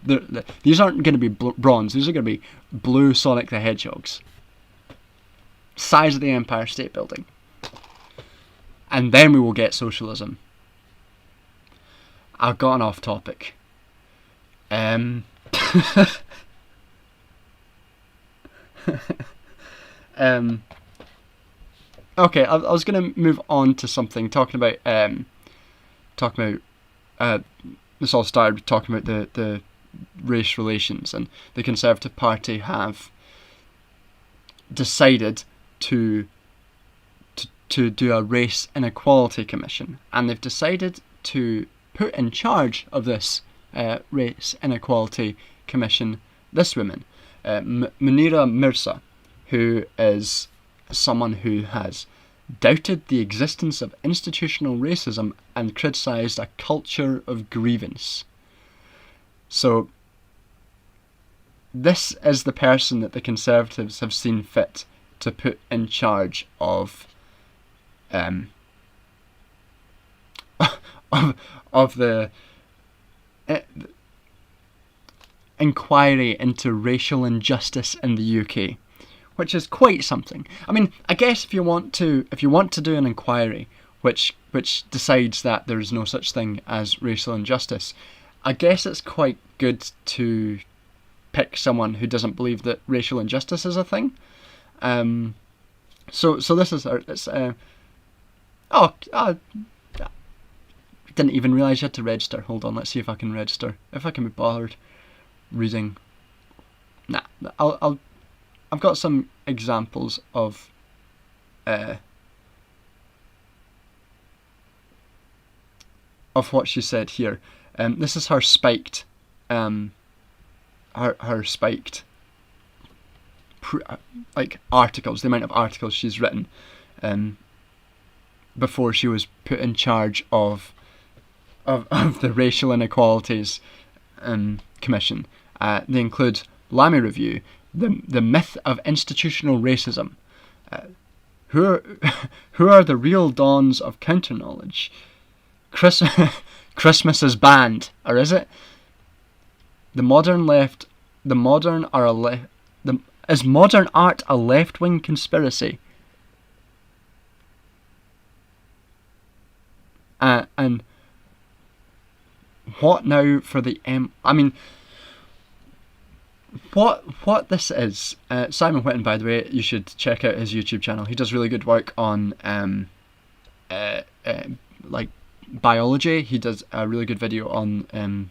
B: These aren't going to be bronze. These are going to be blue Sonic the Hedgehogs. Size of the Empire State Building. And then we will get socialism. I've gotten off topic. Okay, I was going to move on to something talking about this all started talking about the race relations, and the Conservative Party have decided to do a race inequality commission, and they've decided to put in charge of this race inequality commission this woman, Munira Mirza, who is someone who has doubted the existence of institutional racism and criticised a culture of grievance. So this is the person that the Conservatives have seen fit to put in charge of the inquiry into racial injustice in the UK, which is quite something. I mean, I guess if you want to do an inquiry which decides that there is no such thing as racial injustice, I guess it's quite good to pick someone who doesn't believe that racial injustice is a thing. So this is didn't even realise you had to register. Hold on, let's see if I can register. If I can be bothered reading. Nah, I've got some examples of what she said here. This is her spiked, her spiked like articles, the amount of articles she's written before she was put in charge of the Racial Inequalities Commission. They include Lammy Review, the myth of institutional racism, who are the real dons of counter knowledge, Christmas is banned, or is it? Is modern art a left-wing conspiracy? And what now for the I mean, what this is, Simon Whitten, by the way, you should check out his YouTube channel. He does really good work on like biology. He does a really good video on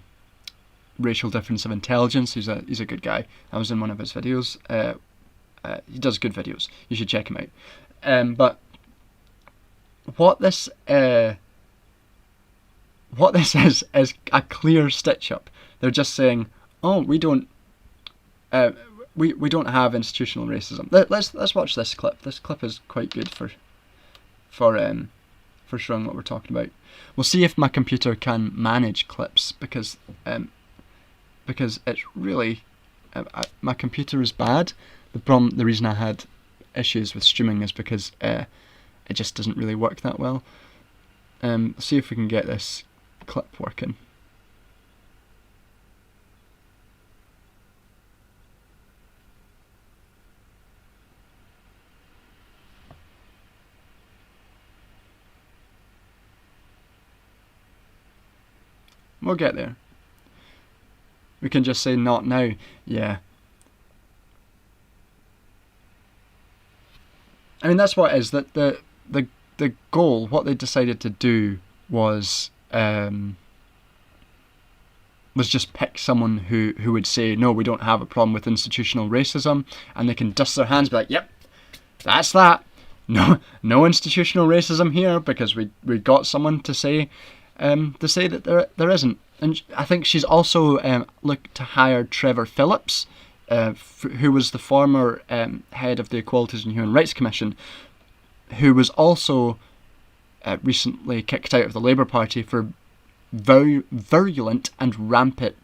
B: racial difference of intelligence. He's a good guy. I was in one of his videos. He does good videos. You should check him out. But what this is a clear stitch up. They're just saying, oh, we don't have institutional racism. Let's watch this clip. This clip is quite good for for showing what we're talking about. We'll see if my computer can manage clips, because it's really my computer is bad. The reason I had issues with streaming is because it just doesn't really work that well. See if we can get this clip working. We'll get there. We can just say not now. Yeah. I mean, that's what it is. That the goal, what they decided to do was just pick someone who would say, no, we don't have a problem with institutional racism, and they can dust their hands, be like, yep, that's that. No institutional racism here, because we got someone to say that there isn't. And I think she's also looked to hire Trevor Phillips, who was the former head of the Equalities and Human Rights Commission, who was also recently kicked out of the Labour Party for very virulent and rampant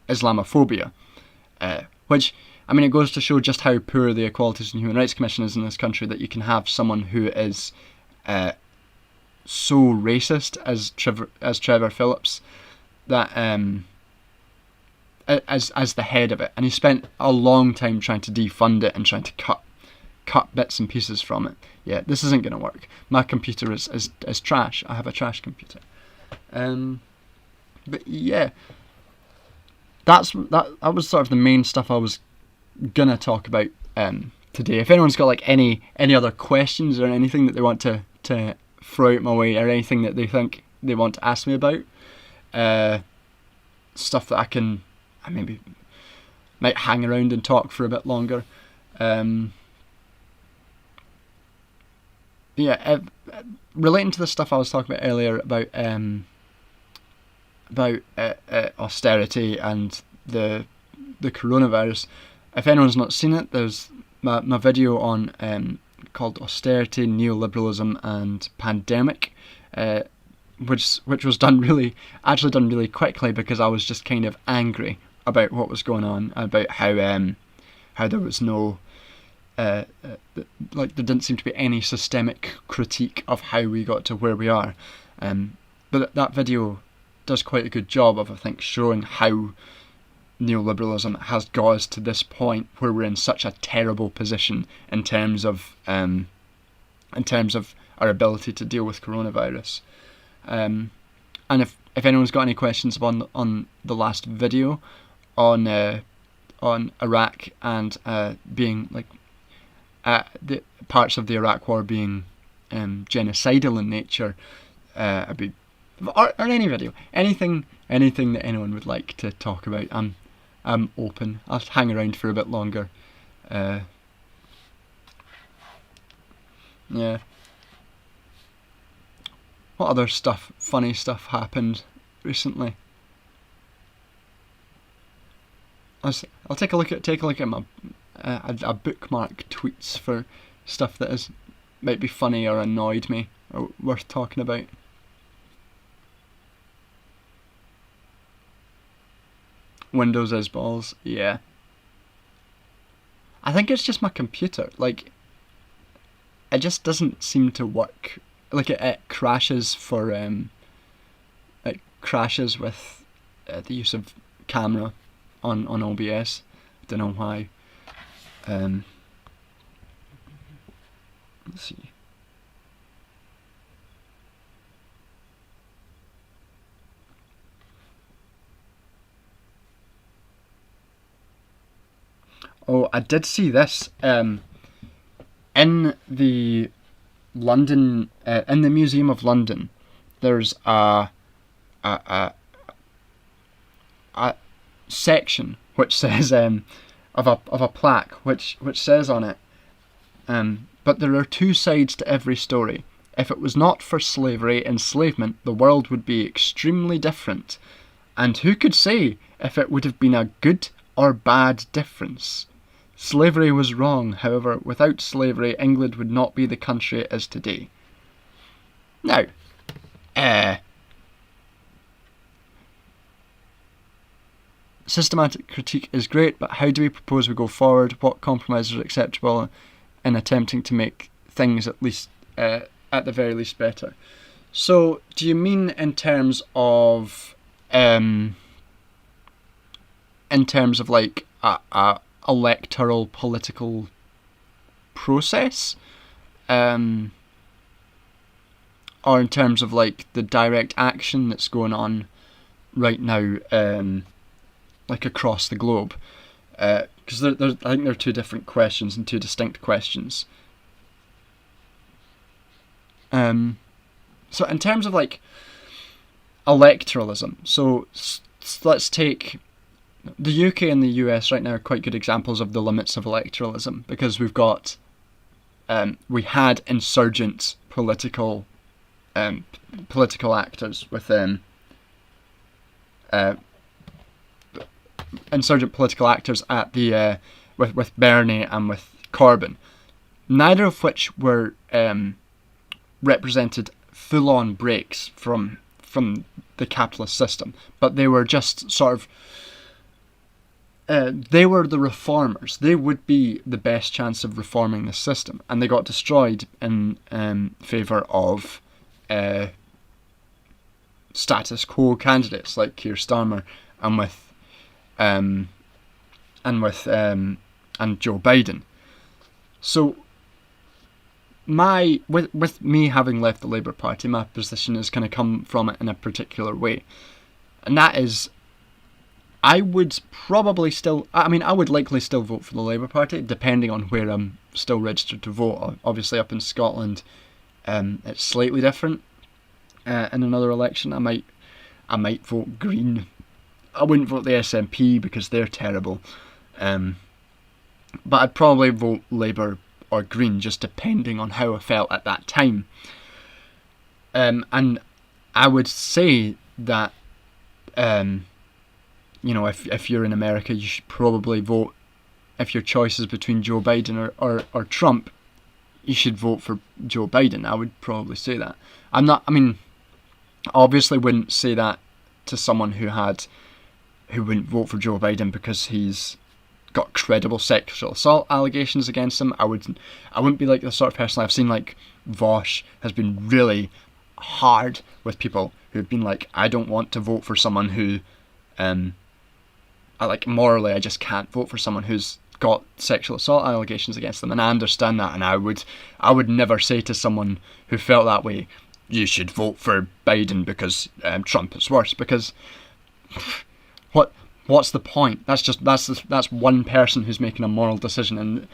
B: Islamophobia, which, I mean, it goes to show just how poor the Equalities and Human Rights Commission is in this country, that you can have someone who is so racist as Trevor Phillips, that as the head of it, and he spent a long time trying to defund it and trying to cut bits and pieces from it. Yeah, this isn't going to work. My computer is trash. I have a trash computer. But yeah, that was sort of the main stuff I was gonna talk about today. If anyone's got like any other questions or anything that they want to throw out my way, or anything that they think they want to ask me about, stuff that I maybe might hang around and talk for a bit longer. Relating to the stuff I was talking about earlier about austerity and the coronavirus. If anyone's not seen it, there's my video on called Austerity, Neoliberalism and Pandemic, which was done really quickly, because I was just kind of angry about what was going on, about how there was no there didn't seem to be any systemic critique of how we got to where we are. But that video does quite a good job of, I think, showing how neoliberalism has got us to this point where we're in such a terrible position in terms of our ability to deal with coronavirus. And if anyone's got any questions on the last video on Iraq and being like the parts of the Iraq War being genocidal in nature, or any video, anything that anyone would like to talk about, I'm open. I'll hang around for a bit longer. Yeah. What other funny stuff happened recently? I'll take a look at my I bookmark tweets for stuff that might be funny or annoyed me or worth talking about. Windows is balls, yeah. I think it's just my computer. Like, it just doesn't seem to work. Like, it crashes for it crashes with the use of camera on OBS. I don't know why. Let's see. Oh, I did see this. In the London, in the Museum of London, there's a section which says of a plaque which says on it, but there are two sides to every story. If it was not for slavery, enslavement, the world would be extremely different. And who could say if it would have been a good or bad difference? Slavery was wrong. However, without slavery, England would not be the country it is today. Now, systematic critique is great, but how do we propose we go forward? What compromises are acceptable in attempting to make things at least, at the very least, better? So, do you mean in terms of like a electoral political process, or in terms of like the direct action that's going on right now, like across the globe? Because I think they're two different questions and two distinct questions. So in terms of like electoralism, so let's take the UK and the US right now are quite good examples of the limits of electoralism, because we've got we had insurgent political actors with insurgent political actors at the with Bernie and with Corbyn, neither of which were represented full-on breaks from the capitalist system, but they were just sort of they were the reformers. They would be the best chance of reforming the system, and they got destroyed in favour of status quo candidates like Keir Starmer and Joe Biden. So with me having left the Labour Party, my position has kind of come from it in a particular way, and that is, I would likely still vote for the Labour Party, depending on where I'm still registered to vote. Obviously, up in Scotland, it's slightly different. In another election, I might vote Green. I wouldn't vote the SNP because they're terrible. But I'd probably vote Labour or Green, just depending on how I felt at that time. And I would say that, if you're in America, you should probably vote, if your choice is between Joe Biden or Trump, you should vote for Joe Biden. I would probably say that. Obviously wouldn't say that to someone who wouldn't vote for Joe Biden because he's got credible sexual assault allegations against him. I wouldn't be like the sort of person. I've seen like Vosh has been really hard with people who've been like, I don't want to vote for someone who morally I just can't vote for someone who's got sexual assault allegations against them, and I understand that, and I would never say to someone who felt that way, you should vote for Biden because Trump is worse, because what's the point? That's one person who's making a moral decision, and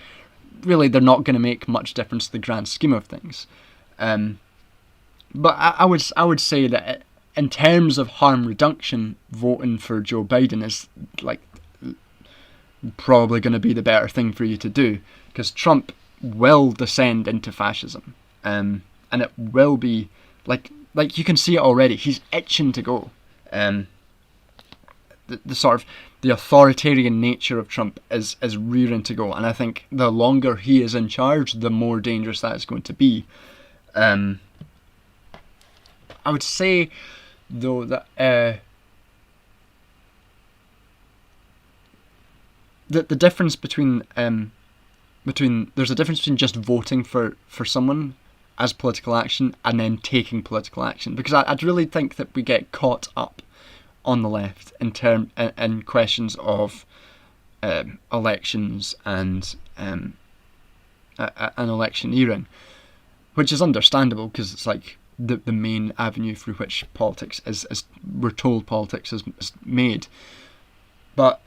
B: really they're not going to make much difference to the grand scheme of things. But I would say that in terms of harm reduction, voting for Joe Biden is like probably going to be the better thing for you to do, because Trump will descend into fascism, and it will be like you can see it already. He's itching to go. The sort of the authoritarian nature of Trump is rearing to go, and I think the longer he is in charge, the more dangerous that is going to be. I would say, though, that the difference between there's a difference between just voting for someone as political action and then taking political action, because I'd really think that we get caught up on the left in questions of elections and an electioneering, which is understandable because it's like the main avenue through which politics is we're told politics is made. But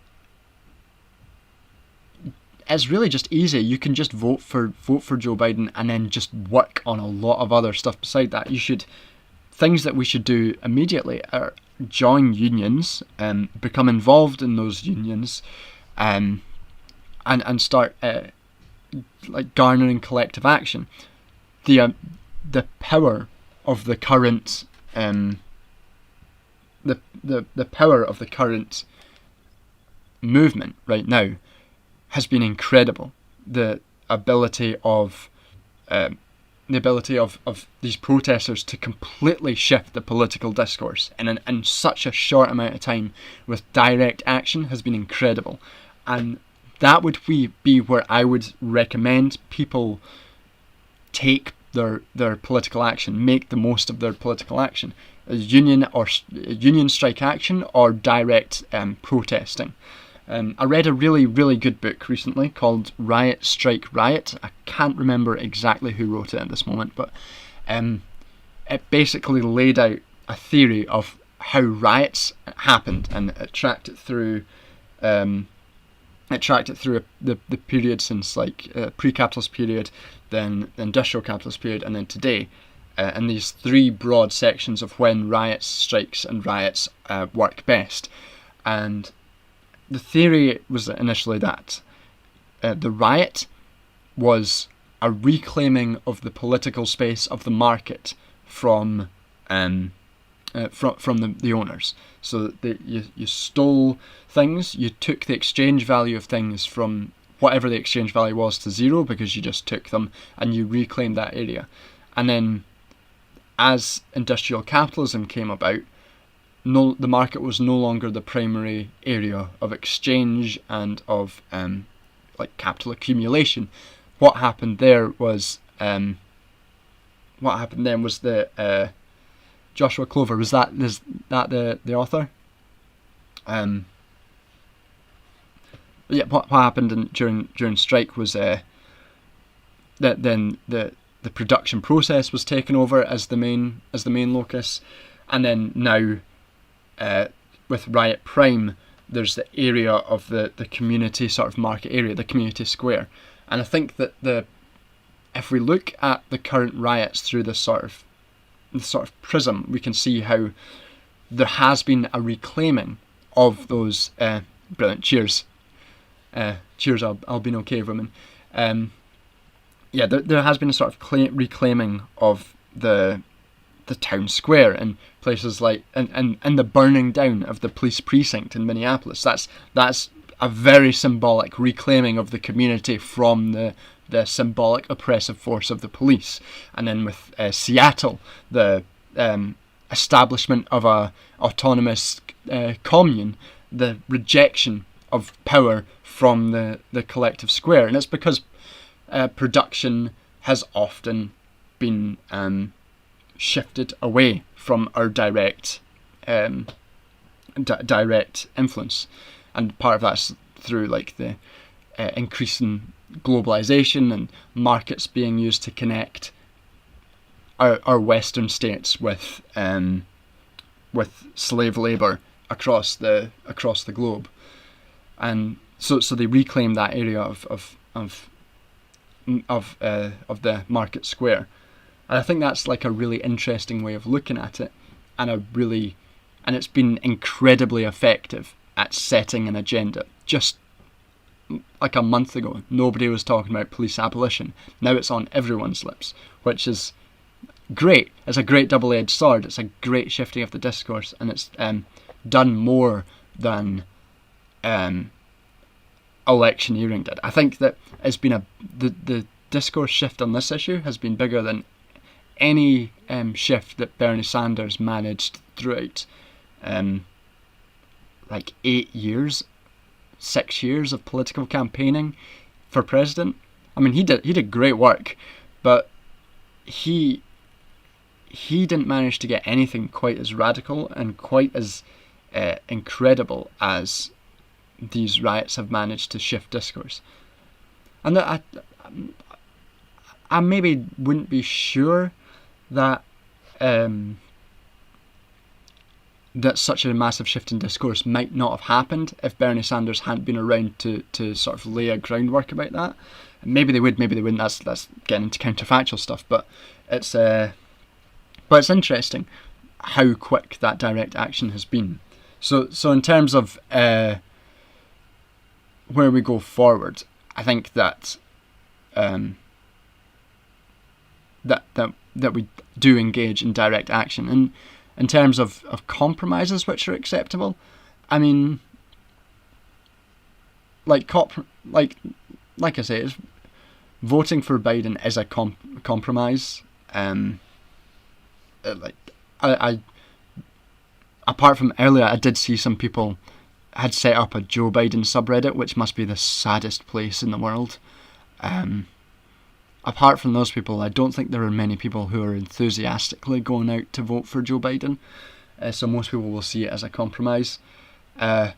B: it's really just easy. You can just vote for Joe Biden and then just work on a lot of other stuff beside that. Things that we should do immediately are join unions, become involved in those unions, and start like garnering collective action. The power of the current the power of the current movement right now has been incredible. The ability of these protesters to completely shift the political discourse in such a short amount of time with direct action has been incredible. And that would be where I would recommend people take their political action, make the most of their political action, as union strike action or direct protesting. I read a really, really good book recently called Riot, Strike, Riot. I can't remember exactly who wrote it at this moment, but it basically laid out a theory of how riots happened, and it tracked it through the period since pre-capitalist period, then the industrial capitalist period, and then today. And these three broad sections of when riots, strikes, and riots work best. And the theory was initially that the riot was a reclaiming of the political space of the market from the owners. So that you stole things, you took the exchange value of things from whatever the exchange value was to zero because you just took them, and you reclaimed that area. And then as industrial capitalism came about, the market was no longer the primary area of exchange and of capital accumulation. What happened there was the Joshua Clover, is that the author? What happened during strike was that then the production process was taken over as the main locus, and then now with Riot Prime, there's the area of the community sort of market area, the community square. And I think that if we look at the current riots through this sort of prism, we can see how there has been a reclaiming of those brilliant cheers, albino cave women. There has been a sort of reclaiming of the town square and places like and the burning down of the police precinct in Minneapolis. That's a very symbolic reclaiming of the community from the symbolic oppressive force of the police. And then with Seattle, the establishment of a autonomous commune, the rejection of power from the collective square. And it's because production has often been shifted away from our direct influence, and part of that's through the increasing globalization and markets being used to connect our Western states with slave labor across the globe, and so they reclaim that area of the market square. And I think that's a really interesting way of looking at it, and it's been incredibly effective at setting an agenda. Just like a month ago, nobody was talking about police abolition. Now it's on everyone's lips, which is great. It's a great double-edged sword. It's a great shifting of the discourse, and it's done more than electioneering did. I think that it's been the discourse shift on this issue has been bigger than any shift that Bernie Sanders managed throughout 6 years of political campaigning for president. I mean, he did great work, but he didn't manage to get anything quite as radical and quite as incredible as these riots have managed to shift discourse. And I maybe wouldn't be sure that that such a massive shift in discourse might not have happened if Bernie Sanders hadn't been around to sort of lay a groundwork about that. Maybe they would, maybe they wouldn't. That's getting into counterfactual stuff, but it's interesting how quick that direct action has been. So in terms of where we go forward, I think that that we do engage in direct action. And in terms of compromises which are acceptable, I mean, like like I say, it's, voting for Biden is a compromise. Like I apart from earlier, I did see some people had set up a Joe Biden subreddit, which must be the saddest place in the world. Apart from those people, I don't think there are many people who are enthusiastically going out to vote for Joe Biden. So most people will see it as a compromise. And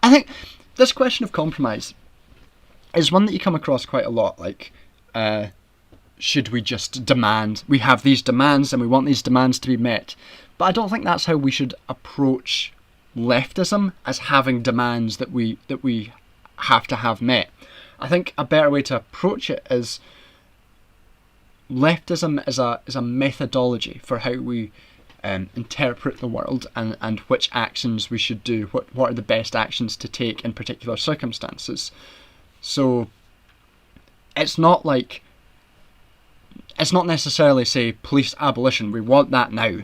B: I think this question of compromise is one that you come across quite a lot. Like, should we just demand? We have these demands and we want these demands to be met. But I don't think that's how we should approach leftism, as having demands that we have to have met. I think a better way to approach it is leftism is a methodology for how we interpret the world and which actions we should do, what are the best actions to take in particular circumstances. So it's not necessarily, say, police abolition, we want that now.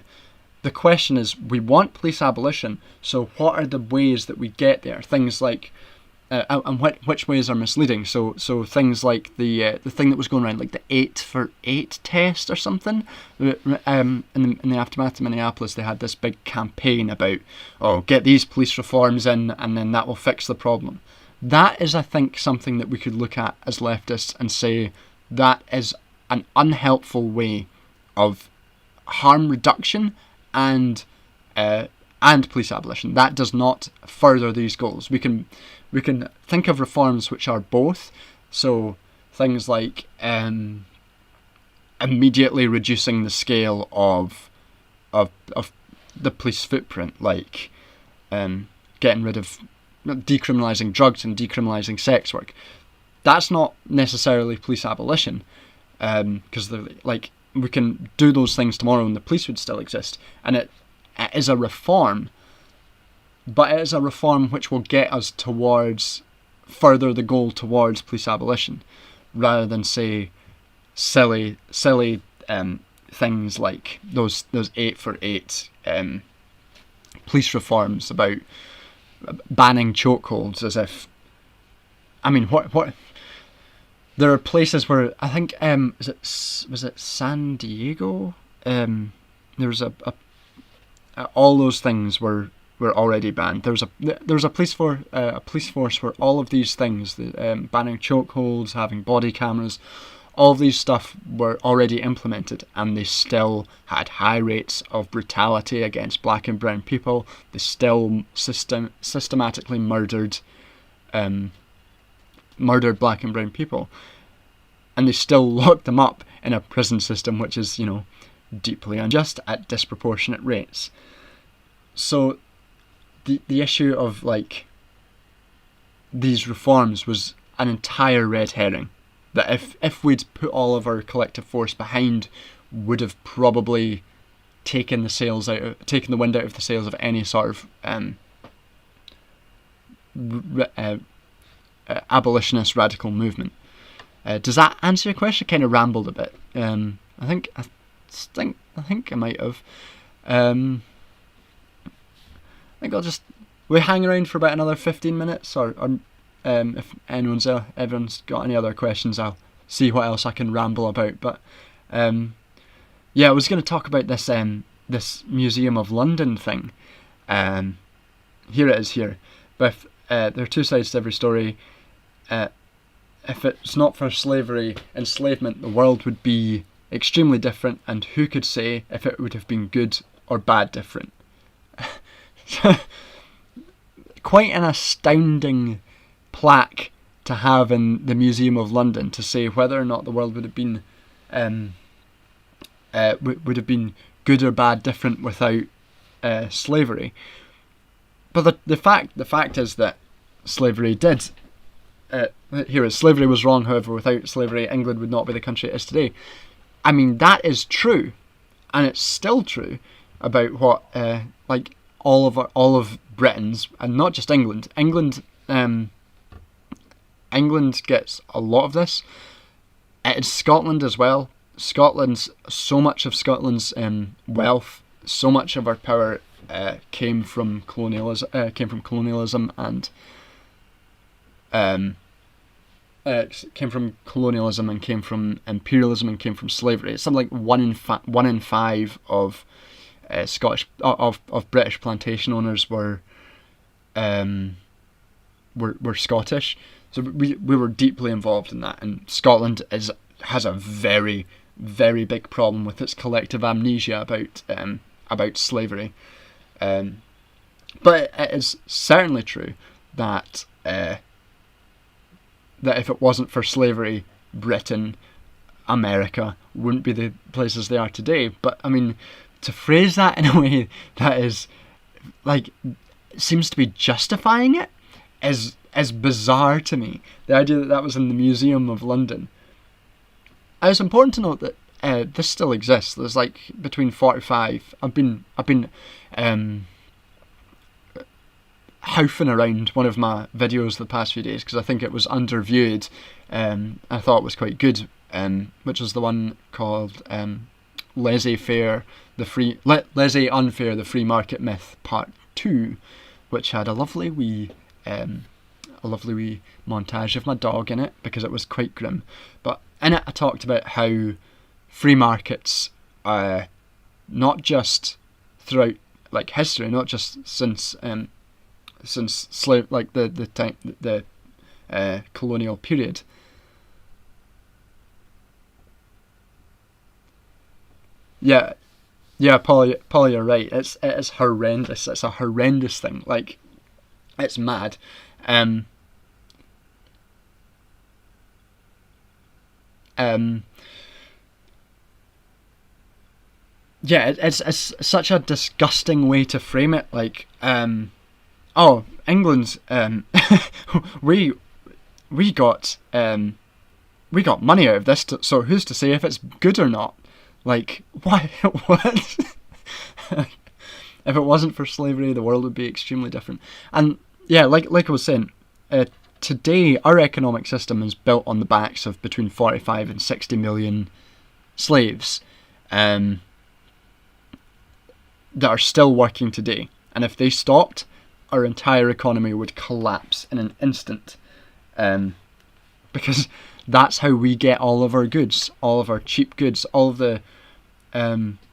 B: The question is, we want police abolition, so what are the ways that we get there? Things like, and which ways are misleading? So things like the thing that was going around, like the 8 for 8 test or something. In the aftermath of Minneapolis, they had this big campaign about, get these police reforms in, and then that will fix the problem. That is, I think, something that we could look at as leftists and say that is an unhelpful way of harm reduction and police abolition. That does not further these goals. We can think of reforms which are both. So things like immediately reducing the scale of the police footprint, like getting rid of, decriminalising drugs and decriminalising sex work. That's not necessarily police abolition, because like, we can do those things tomorrow and the police would still exist, and it is a reform, but it is a reform which will get us towards further the goal towards police abolition, rather than, say, silly things like those 8 for 8 police reforms about banning chokeholds, as if, I mean, what there are places where, I think, was it San Diego? There was all those things were already banned. There was a police force where all of these things, banning chokeholds, having body cameras, all of these stuff were already implemented, and they still had high rates of brutality against black and brown people. They still systematically murdered black and brown people, and they still locked them up in a prison system which is, deeply unjust at disproportionate rates. So the issue of, like, these reforms was an entire red herring that if we'd put all of our collective force behind, would have probably taken the wind out of the sails of any sort of abolitionist radical movement. Does that answer your question? I kind of rambled a bit. I think I might have. I think we'll hang around for about another 15 minutes, or if everyone's got any other questions, I'll see what else I can ramble about. But I was going to talk about this Museum of London thing. Here it is here. But there are two sides to every story. If it's not for enslavement, the world would be extremely different, and who could say if it would have been good or bad different? Quite an astounding plaque to have in the Museum of London to say whether or not the world would have been good or bad different without slavery. But the fact is that slavery did. Slavery was wrong, however, without slavery, England would not be the country it is today. I mean, that is true, and it's still true about what, all of Britain's, and not just England. England gets a lot of this. It's Scotland as well. So much of Scotland's wealth, so much of our power came from colonialism and came from colonialism and came from imperialism and came from slavery. It's something like one in five of British plantation owners were Scottish. So we were deeply involved in that, and Scotland has a very, very big problem with its collective amnesia about slavery. But it is certainly true that if it wasn't for slavery, Britain, America wouldn't be the places they are today. But I mean, to phrase that in a way that is like seems to be justifying it is bizarre to me. The idea that was in the Museum of London. It's important to note that this still exists. There's like between 45. I've been hoofing around one of my videos the past few days because I think it was underviewed. I thought it was quite good, which is the one called Laissez-Unfair, the Free Market Myth Part 2, which had a lovely wee montage of my dog in it because it was quite grim. But in it I talked about how free markets are not just throughout like history, not just since slave, like the colonial period. Yeah, Paul, you're right. It is horrendous. It's a horrendous thing. Like, it's mad. Yeah, it's such a disgusting way to frame it. Like, England's we got money out of this. So who's to say if it's good or not? Like, why? What? If it wasn't for slavery, the world would be extremely different. And yeah, like I was saying, today our economic system is built on the backs of between 45 and 60 million slaves that are still working today. And if they stopped, our entire economy would collapse in an instant. Because that's how we get all of our goods, all of our cheap goods, all of the...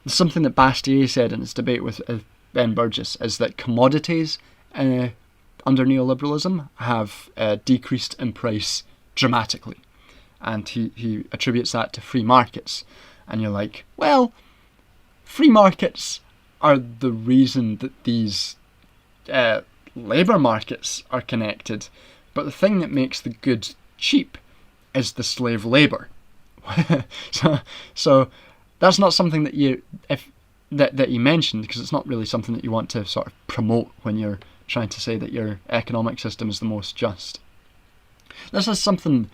B: something that Bastiat said in his debate with Ben Burgess is that commodities under neoliberalism have decreased in price dramatically. And he attributes that to free markets. And you're like, well, free markets are the reason that these labour markets are connected. But the thing that makes the goods cheap is the slave labour. so that's not something that you mentioned, because it's not really something that you want to sort of promote when you're trying to say that your economic system is the most just. This is something.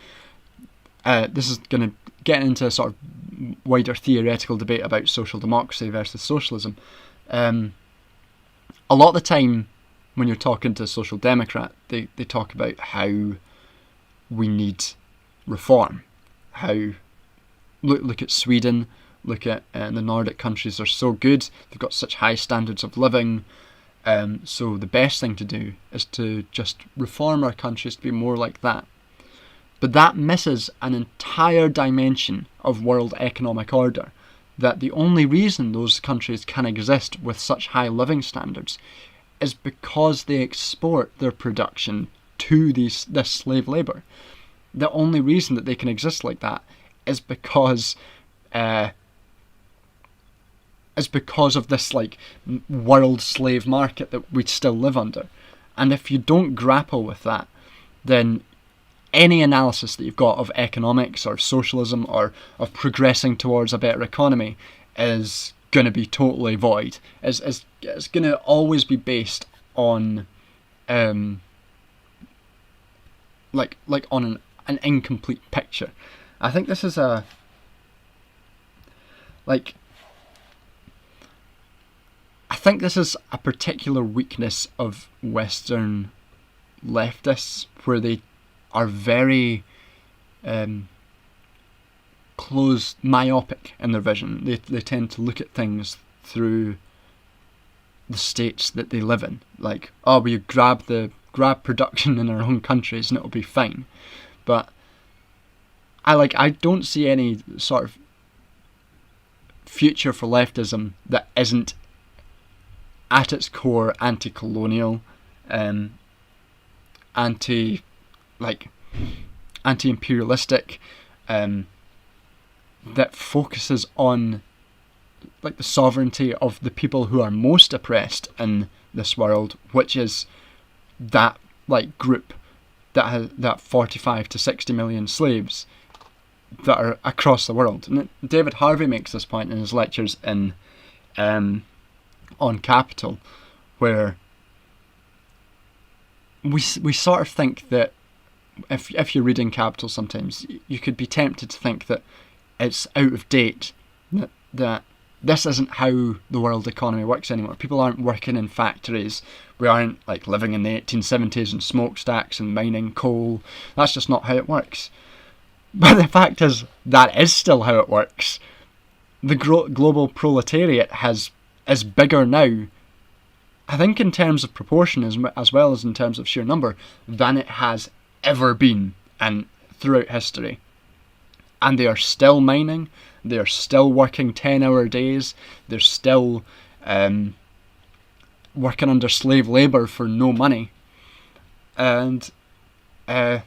B: This is going to get into a sort of wider theoretical debate about social democracy versus socialism. A lot of the time, when you're talking to a social democrat, they talk about how we need reform. How look at Sweden, look at the Nordic countries. They're so good. They've got such high standards of living. So the best thing to do is to just reform our countries to be more like that. But that misses an entire dimension of world economic order. That the only reason those countries can exist with such high living standards is because they export their production to this slave labour. The only reason that they can exist like that is because of this like world slave market that we still live under. And if you don't grapple with that, then any analysis that you've got of economics or socialism or of progressing towards a better economy is going to be totally void. It's going to always be based on like on an incomplete picture. I think this is a particular weakness of Western leftists, where they are very closed, myopic in their vision. They tend to look at things through the states that they live in. Like, oh, we grab production in our own countries and it'll be fine. But I don't see any sort of future for leftism that isn't at its core anti-colonial, anti-imperialistic, that focuses on like the sovereignty of the people who are most oppressed in this world, which is that like group that has that 45 to 60 million slaves that are across the world. And David Harvey makes this point in his lectures in on Capital, where we sort of think that if you're reading Capital, sometimes you could be tempted to think that it's out of date, that this isn't how the world economy works anymore. People aren't working in factories. We aren't like living in the 1870s in smokestacks and mining coal. That's just not how it works. But the fact is, that is still how it works. The global proletariat is bigger now, I think in terms of proportion as well as in terms of sheer number, than it has ever been and throughout history. And they are still mining, they are still working 10-hour days, they're still working under slave labour for no money. And yeah,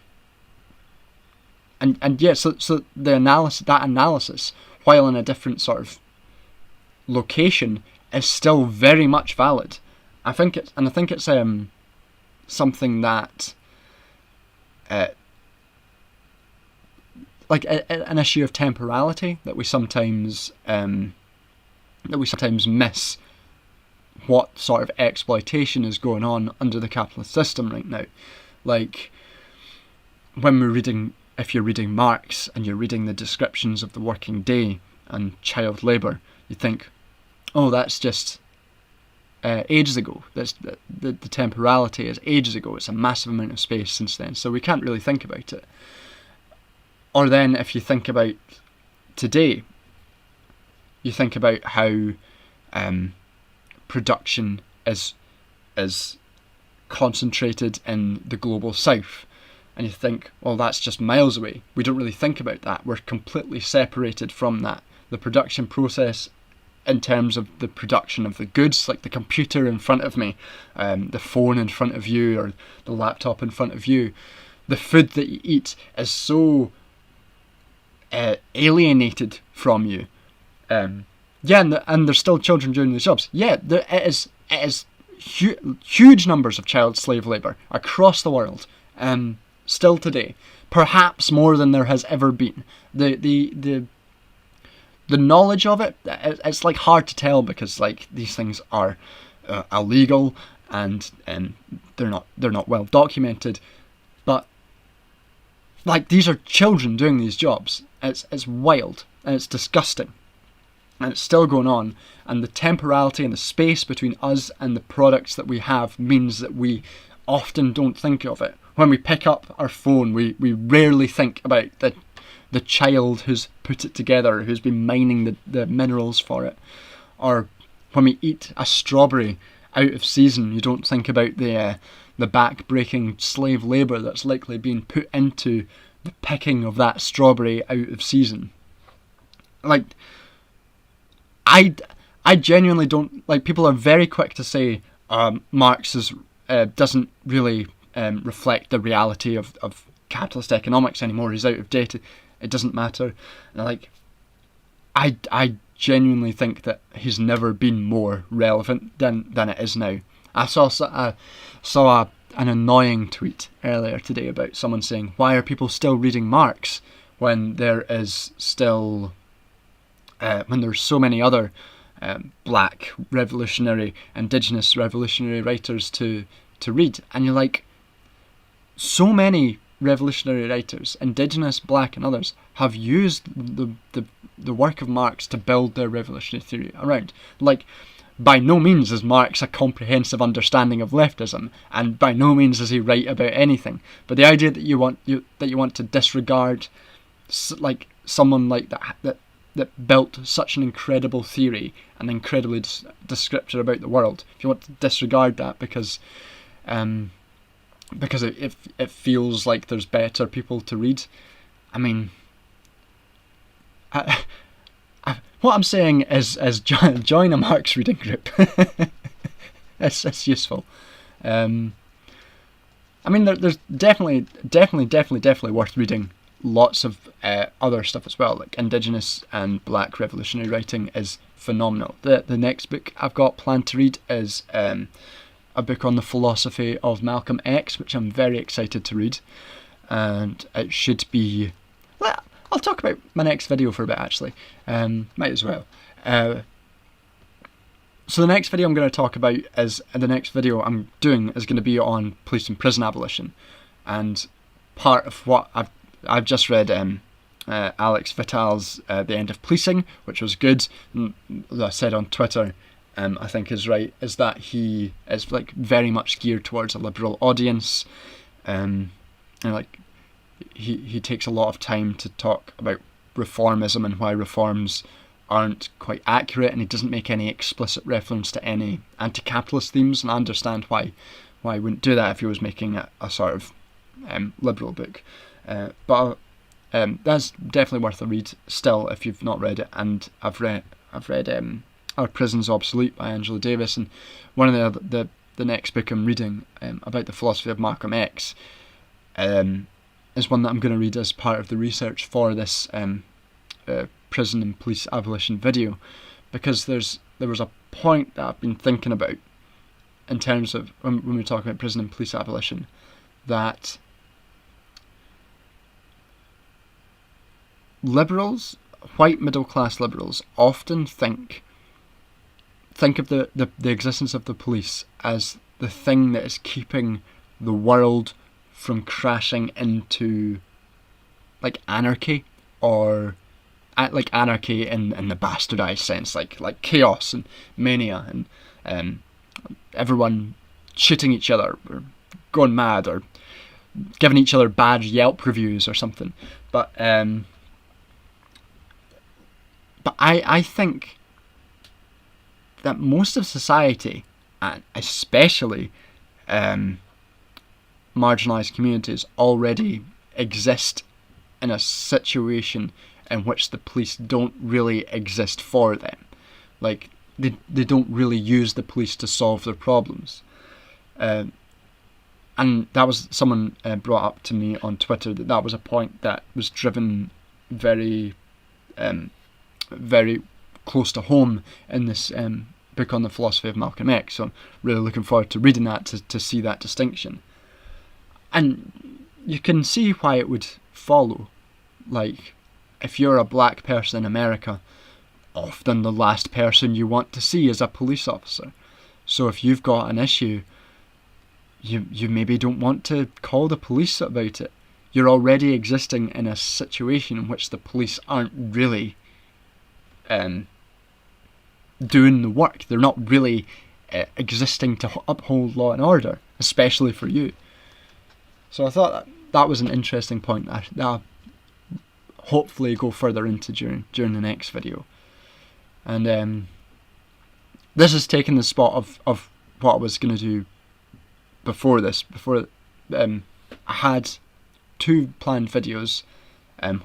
B: so the analysis, while in a different sort of location, is still very much valid. I think it's something that like an issue of temporality that we sometimes miss what sort of exploitation is going on under the capitalist system right now. Like when if you're reading Marx and you're reading the descriptions of the working day and child labour, you think, oh, that's just ages ago. That's the temporality is ages ago. It's a massive amount of space since then, so we can't really think about it. Or then if you think about today, you think about how production is concentrated in the global south, and you think, well, that's just miles away. We don't really think about that. We're completely separated from that. The production process in terms of the production of the goods, like the computer in front of me, the phone in front of you, or the laptop in front of you, the food that you eat is so alienated from you. Yeah, and there's still children doing these jobs. Yeah, it is huge numbers of child slave labour across the world, still today, perhaps more than there has ever been. The knowledge of it, it's like hard to tell, because like these things are illegal and they're not well documented, but like these are children doing these jobs. It's wild and it's disgusting, and it's still going on. And the temporality and the space between us and the products that we have means that we often don't think of it. When we pick up our phone, we rarely think about the child who's put it together, who's been mining the minerals for it. Or when we eat a strawberry out of season, you don't think about the back-breaking slave labour that's likely being put into the picking of that strawberry out of season. Like, I genuinely don't, like, people are very quick to say Marx doesn't really reflect the reality of capitalist economics anymore. He's out of date. It doesn't matter. And I genuinely think that he's never been more relevant than it is now. I saw an annoying tweet earlier today about someone saying, why are people still reading Marx when there is still when there's so many other black revolutionary, indigenous revolutionary writers to read? And you're like, so many revolutionary writers, indigenous, black and others, have used the work of Marx to build their revolutionary theory around. Like, by no means is Marx a comprehensive understanding of leftism, and by no means is he right about anything. But the idea that you want to disregard like someone like that built such an incredible theory and incredibly descriptive about the world. If you want to disregard that because it feels like there's better people to read, I mean, what I'm saying is join a Marx reading group. It's useful. I mean, there's definitely worth reading lots of other stuff as well. Like Indigenous and Black revolutionary writing is phenomenal. The next book I've got planned to read is a book on the philosophy of Malcolm X, which I'm very excited to read, and it should be. Well, I'll talk about my next video for a bit actually. Might as well. So the next video I'm going to talk about is the next video I'm doing is going to be on police and prison abolition, and part of what I've just read Alex Vital's The End of Policing, which was good. As I said on Twitter, I think is right, is that he is like very much geared towards a liberal audience, and like he takes a lot of time to talk about reformism and why reforms aren't quite accurate, and he doesn't make any explicit reference to any anti-capitalist themes, and I understand why he wouldn't do that if he was making a sort of liberal book. But that's definitely worth a read still if you've not read it. And I've read Our Prison's Obsolete by Angela Davis, and one of the next book I'm reading about the philosophy of Malcolm X is one that I'm going to read as part of the research for this prison and police abolition video, because there was a point that I've been thinking about in terms of when we're talking about prison and police abolition, that liberals, white middle class liberals, often think of the existence of the police as the thing that is keeping the world from crashing into like anarchy, or like anarchy in the bastardized sense, like chaos and mania and everyone shooting each other or going mad or giving each other bad Yelp reviews or something. But I think that most of society, and especially marginalised communities, already exist in a situation in which the police don't really exist for them. Like, they don't really use the police to solve their problems. And that was, someone brought up to me on Twitter that was a point that was driven very very close to home in this book on the philosophy of Malcolm X. So I'm really looking forward to reading that to see that distinction. And you can see why it would follow. Like, if you're a black person in America, often the last person you want to see is a police officer. So if you've got an issue, you maybe don't want to call the police about it. You're already existing in a situation in which the police aren't really doing the work. They're not really existing to uphold law and order, especially for you. So I thought that was an interesting point that I'll hopefully go further into during the next video. And this has taken the spot of what I was going to do before this. I had two planned videos,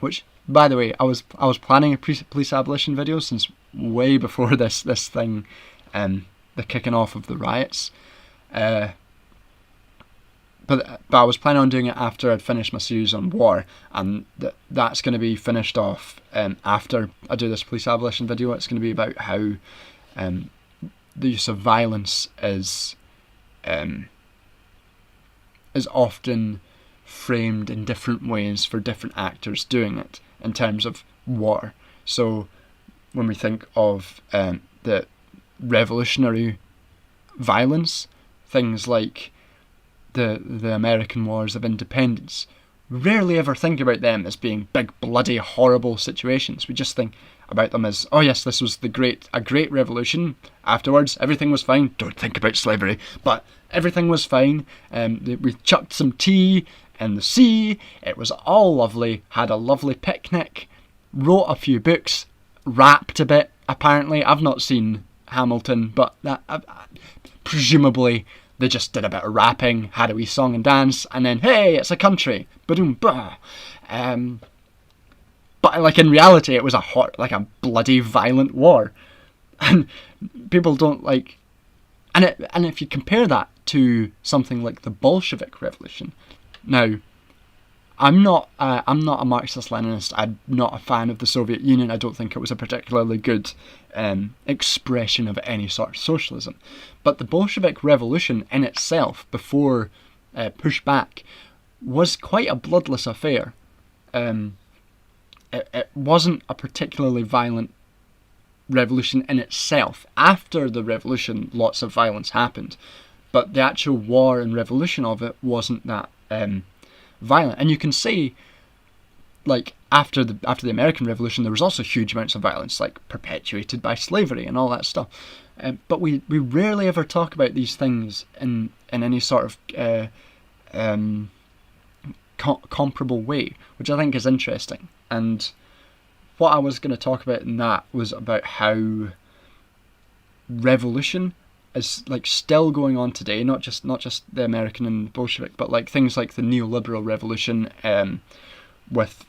B: which, by the way, I was planning a police abolition video since way before this thing, the kicking off of the riots. But I was planning on doing it after I'd finished my series on war, and that's going to be finished off after I do this police abolition video. It's going to be about how the use of violence is often framed in different ways for different actors doing it in terms of war. So when we think of the revolutionary violence, things like the American Wars of Independence, we rarely ever think about them as being big, bloody, horrible situations. We just think about them as, oh yes, this was a great revolution. Afterwards, everything was fine. Don't think about slavery, but everything was fine. We chucked some tea in the sea. It was all lovely. Had a lovely picnic. Wrote a few books. Rapped a bit apparently. I've not seen Hamilton, but presumably they just did a bit of rapping, had a wee song and dance, and then, hey, it's a country. Ba-doom, bah. But like in reality, it was a bloody violent war. And people don't like... And if you compare that to something like the Bolshevik Revolution... Now, I'm not a Marxist-Leninist. I'm not a fan of the Soviet Union. I don't think it was a particularly good expression of any sort of socialism. But the Bolshevik Revolution in itself, before pushback, was quite a bloodless affair. It wasn't a particularly violent revolution in itself. After the revolution, lots of violence happened. But the actual war and revolution of it wasn't that violent. And you can see, like, after the American Revolution, there was also huge amounts of violence, like perpetuated by slavery and all that stuff. But we rarely ever talk about these things in any sort of comparable way, which I think is interesting. And what I was going to talk about in that was about how revolution is like still going on today, not just the American and Bolshevik, but like things like the neoliberal revolution with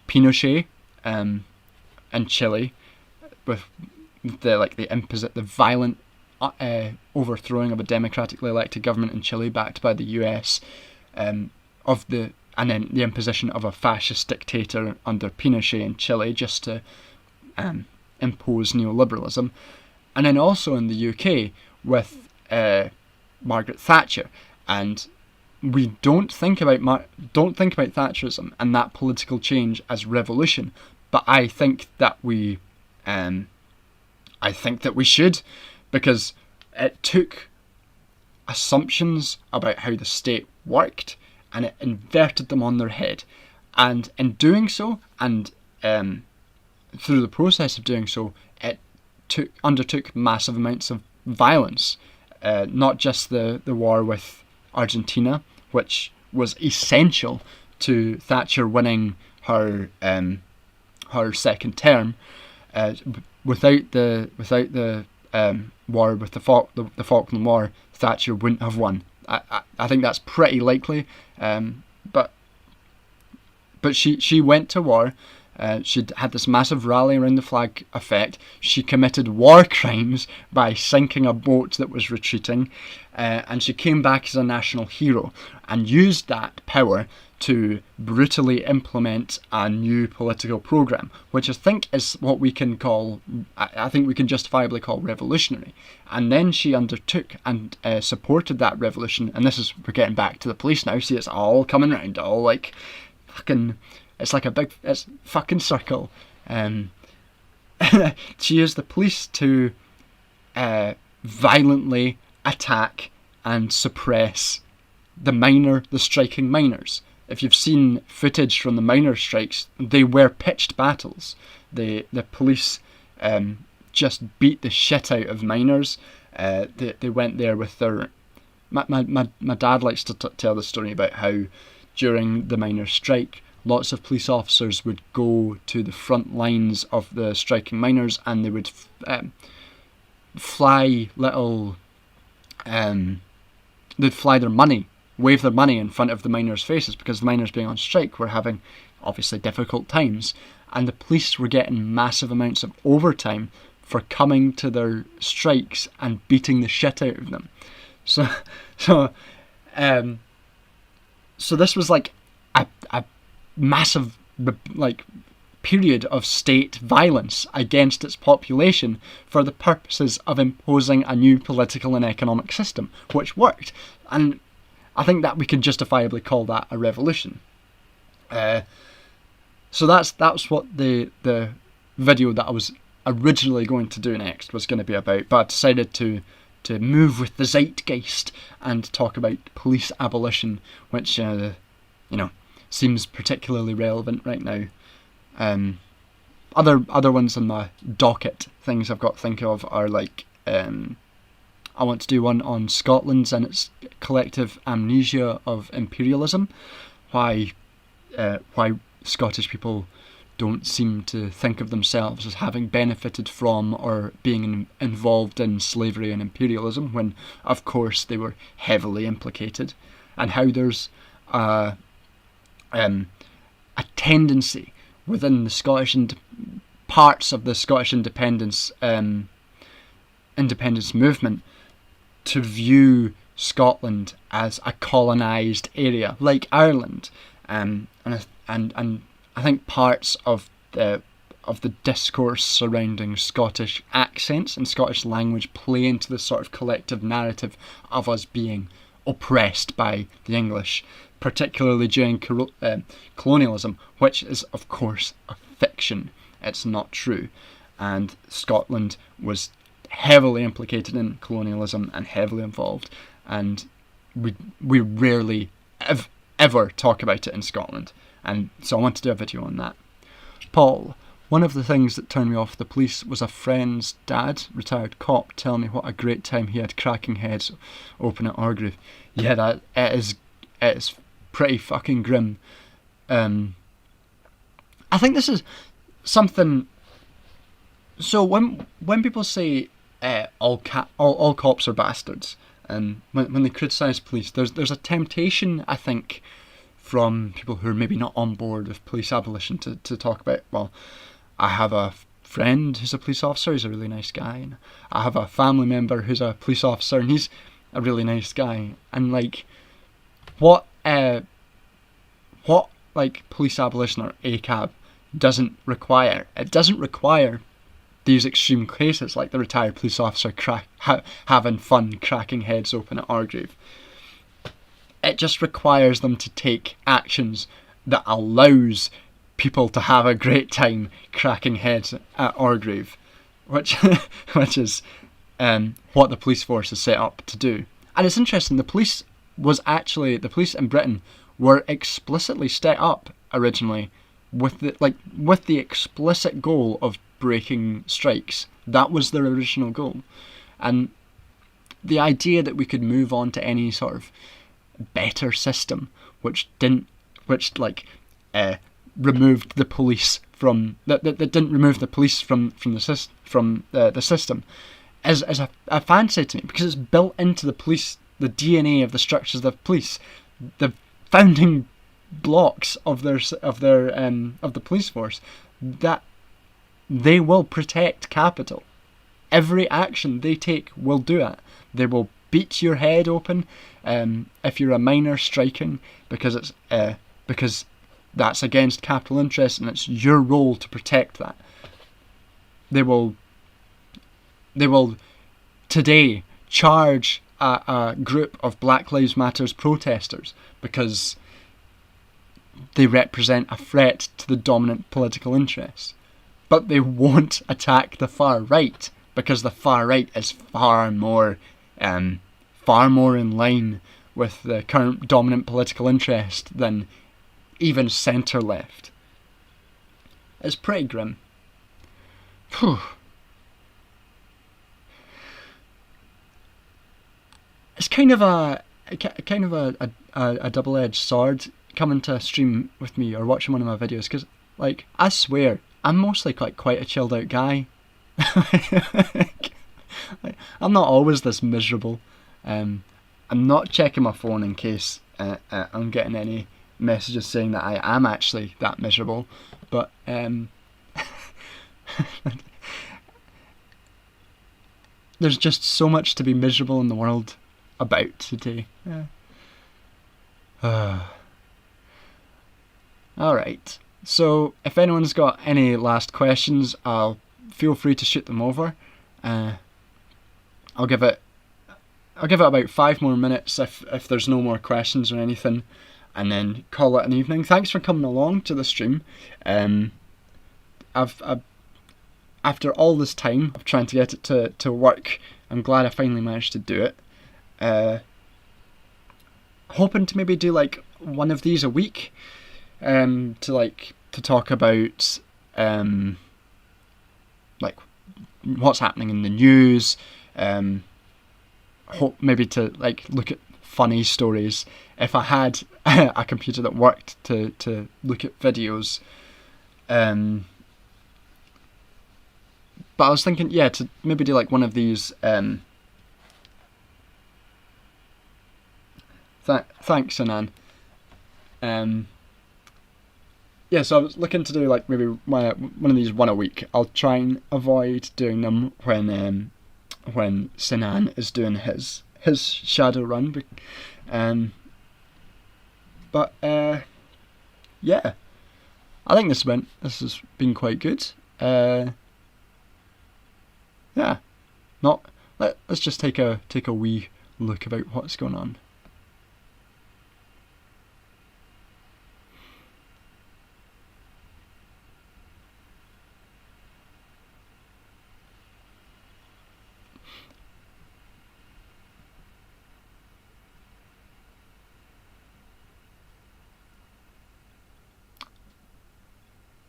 B: Pinochet in Chile, with the violent overthrowing of a democratically elected government in Chile backed by the US, and then the imposition of a fascist dictator under Pinochet in Chile just to impose neoliberalism. And then also in the UK with Margaret Thatcher, and we don't think about Thatcherism and that political change as revolution, but I think that we should, because it took assumptions about how the state worked and it inverted them on their head, and in doing so, and through the process of doing so, it undertook massive amounts of violence, not just the war with Argentina, which was essential to Thatcher winning her second term. Without the war with the Falkland War, Thatcher wouldn't have won. I think that's pretty likely, but she went to war. She had this massive rally around the flag effect. She committed war crimes by sinking a boat that was retreating, and she came back as a national hero and used that power to brutally implement a new political programme, which I think is what we can call, I think we can justifiably call revolutionary. And then she undertook and supported that revolution, and we're getting back to the police now, see, it's all coming round, all like fucking, it's fucking circle. She used the police to violently attack and suppress the striking miners. If you've seen footage from the miner strikes, they were pitched battles. The police just beat the shit out of miners. They went there with their... My dad likes to tell the story about how during the miners' strike, lots of police officers would go to the front lines of the striking miners, and they would fly little... they'd fly their money, wave their money in front of the miners' faces, because the miners being on strike were having obviously difficult times, and the police were getting massive amounts of overtime for coming to their strikes and beating the shit out of them. So this was like a massive like period of state violence against its population for the purposes of imposing a new political and economic system, which worked. And I think that we can justifiably call that a revolution. So that's what the video that I was originally going to do next was going to be about, but I decided to move with the zeitgeist and talk about police abolition, which seems particularly relevant right now. Other ones on my docket, things I've got to think of, are like I want to do one on Scotland's and its collective amnesia of imperialism, why Scottish people don't seem to think of themselves as having benefited from or being involved in slavery and imperialism, when of course they were heavily implicated, and how there's a tendency within the Scottish parts of the Scottish independence movement to view Scotland as a colonised area like Ireland, and I think parts of the discourse surrounding Scottish accents and Scottish language play into the sort of collective narrative of us being oppressed by the English, particularly during colonialism, which is of course a fiction. It's not true, and Scotland was heavily implicated in colonialism and heavily involved, and we rarely ever talk about it in Scotland, and so I want to do a video on that. Paul, one of the things that turned me off the police was a friend's dad, retired cop, telling me what a great time he had cracking heads open at Orgreave. Yeah, it is pretty fucking grim. I think this is something. So when people say all cops are bastards, and when they criticise police, there's a temptation, I think, from people who are maybe not on board with police abolition to talk about, well, I have a friend who's a police officer, he's a really nice guy, and I have a family member who's a police officer and he's a really nice guy, and like what like police abolition or ACAB doesn't require these extreme cases like the retired police officer having fun cracking heads open at Orgreave. It just requires them to take actions that allows people to have a great time cracking heads at Orgreave, which is what the police force is set up to do. And it's interesting, the police in Britain were explicitly set up originally with the explicit goal of breaking strikes. That was their original goal, and the idea that we could move on to any sort of better system which removed the police from that didn't remove the police from the system is a fancy to me, because it's built into the police, the DNA of the structures of the police, the founding blocks of the police force, that they will protect capital. Every action they take will do it. They will beat your head open if you're a minor striking, because that's against capital interests, and it's your role to protect that. They will today charge a group of Black Lives Matter protesters because they represent a threat to the dominant political interests. But they won't attack the far right, because the far right is far more in line with the current dominant political interest than even centre left. It's pretty grim. Whew. It's kind of a double-edged sword coming to a stream with me or watching one of my videos, because like, I swear I'm mostly quite a chilled out guy. I'm not always this miserable. I'm not checking my phone in case I'm getting any messages saying that I am actually that miserable, but there's just so much to be miserable in the world about today. Alright, so if anyone's got any last questions, feel free to shoot them over. I'll give it about 5 more minutes if there's no more questions or anything, and then call it an evening. Thanks for coming along to the stream. I've after all this time of trying to get it to work, I'm glad I finally managed to do it. Hoping to maybe do like one of these a week, to talk about like what's happening in the news. Hope maybe to like look at funny stories. If I had a computer that worked to look at videos, But I was thinking, yeah, to maybe do like one of these. Thanks, Anan. Yeah, so I was looking to do like maybe one of these one a week. I'll try and avoid doing them when Sinan is doing his shadow run. But yeah, I think this has been quite good. Yeah, let's just take a wee look about what's going on.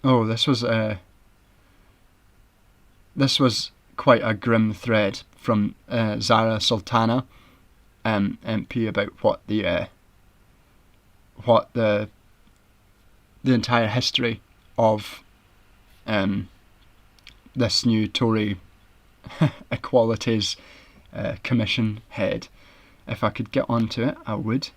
B: Oh, this was quite a grim thread from Zara Sultana, MP, about what the entire history of this new Tory Equalities Commission head. If I could get onto it, I would.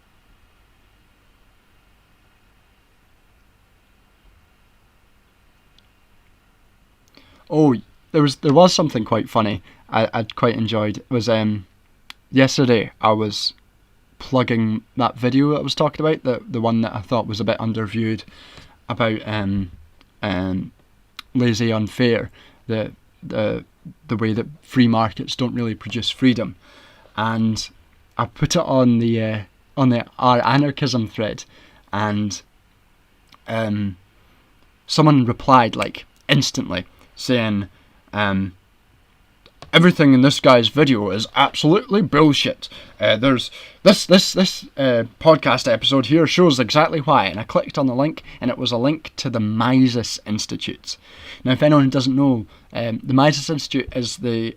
B: Oh, there was something quite funny I'd quite enjoyed. It was yesterday I was plugging that video that I was talking about, the one that I thought was a bit underviewed, about laissez-faire, the way that free markets don't really produce freedom, and I put it on the our anarchism thread, and someone replied like instantly, saying everything in this guy's video is absolutely bullshit. There's this podcast episode here shows exactly why. And I clicked on the link, and it was a link to the Mises Institute. Now, if anyone doesn't know, the Mises Institute is a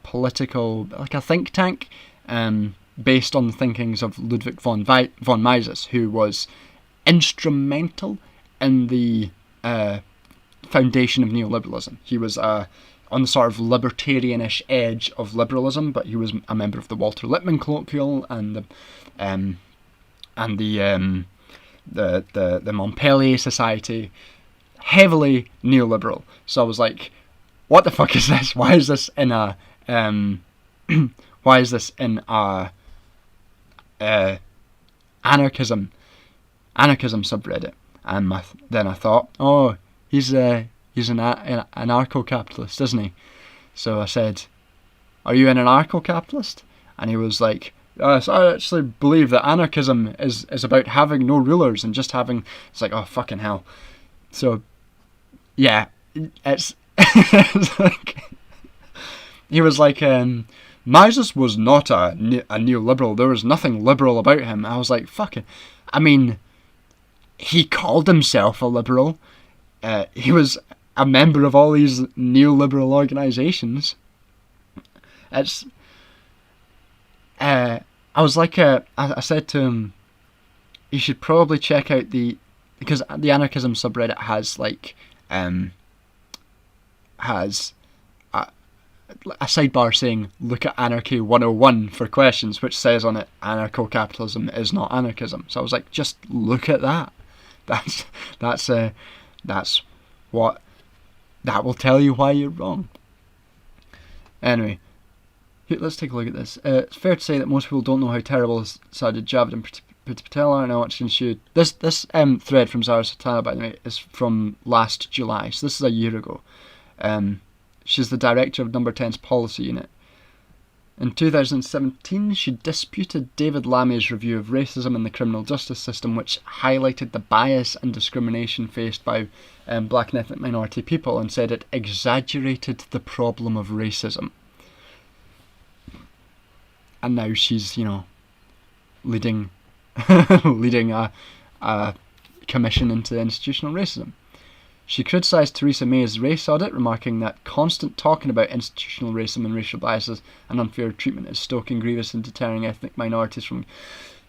B: political, like a think tank, based on the thinkings of Ludwig von Mises, who was instrumental in the foundation of neoliberalism. He was on the sort of libertarianish edge of liberalism, but he was a member of the Walter Lippmann Colloquial and the Montpellier Society, heavily neoliberal. So I was like, what the fuck is this? Why is this in a anarchism subreddit? And then I thought, oh, he's an anarcho-capitalist, isn't he? So I said, are you an anarcho-capitalist? And he was like, so I actually believe that anarchism is about having no rulers and just having... It's like, oh, fucking hell. So, yeah, it's like... He was like, Mises was not a neoliberal. There was nothing liberal about him. I was like, fucking... I mean, he called himself a liberal. He was a member of all these neoliberal organisations. It's... I was like, I said to him, you should probably check out because the anarchism subreddit has like, has a sidebar saying, look at Anarchy 101 for questions, which says on it, anarcho-capitalism is not anarchism. So I was like, just look at that. That's what, that will tell you why you're wrong. Anyway, let's take a look at this. It's fair to say that most people don't know how terrible Sajid Javid and Patel are, and I want to ensure this thread from Zara Sultana, by the way, is from last July, so this is a year ago. She's the director of Number 10's policy unit. In 2017, she disputed David Lame's review of racism in the criminal justice system, which highlighted the bias and discrimination faced by black and ethnic minority people, and said it exaggerated the problem of racism. And now she's, leading a commission into institutional racism. She criticised Theresa May's race audit, remarking that constant talking about institutional racism and racial biases and unfair treatment is stoking grievous and deterring ethnic minorities from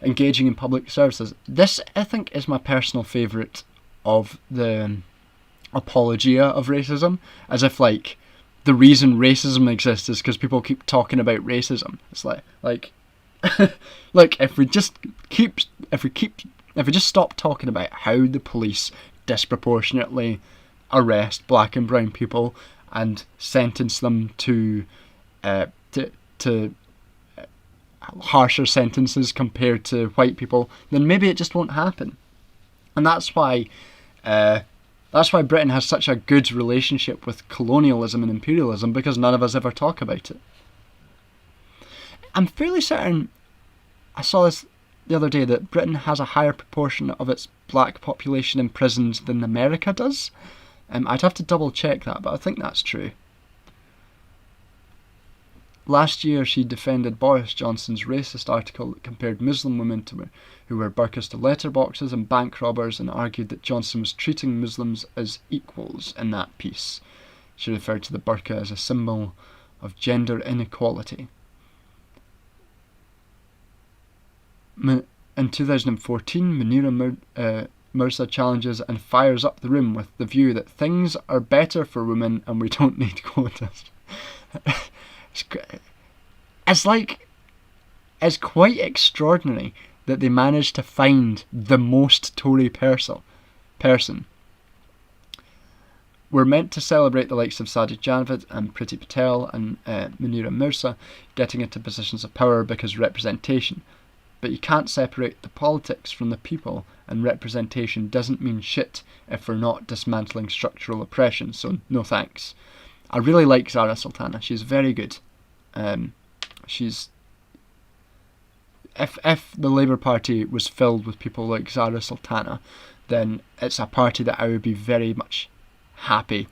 B: engaging in public services. This, I think, is my personal favourite of the apologia of racism, as if like the reason racism exists is because people keep talking about racism. It's like look, if we just stop talking about how the police disproportionately arrest black and brown people and sentence them to harsher sentences compared to white people, then maybe it just won't happen. And that's why Britain has such a good relationship with colonialism and imperialism, because none of us ever talk about it. I'm fairly certain, I saw this the other day, that Britain has a higher proportion of its black population in prisons than America does. I'd have to double check that, but I think that's true. Last year, she defended Boris Johnson's racist article that compared Muslim women who wear burqas to letterboxes and bank robbers, and argued that Johnson was treating Muslims as equals in that piece. She referred to the burqa as a symbol of gender inequality. In 2014, Munira Mirza challenges and fires up the room with the view that things are better for women and we don't need quotas. It's quite extraordinary that they managed to find the most Tory person. We're meant to celebrate the likes of Sajid Javid and Priti Patel and Munira Mirza getting into positions of power because representation. But you can't separate the politics from the people, and representation doesn't mean shit if we're not dismantling structural oppression, so no thanks. I really like Zara Sultana, she's very good. If the Labour Party was filled with people like Zara Sultana, then it's a party that I would be very much happy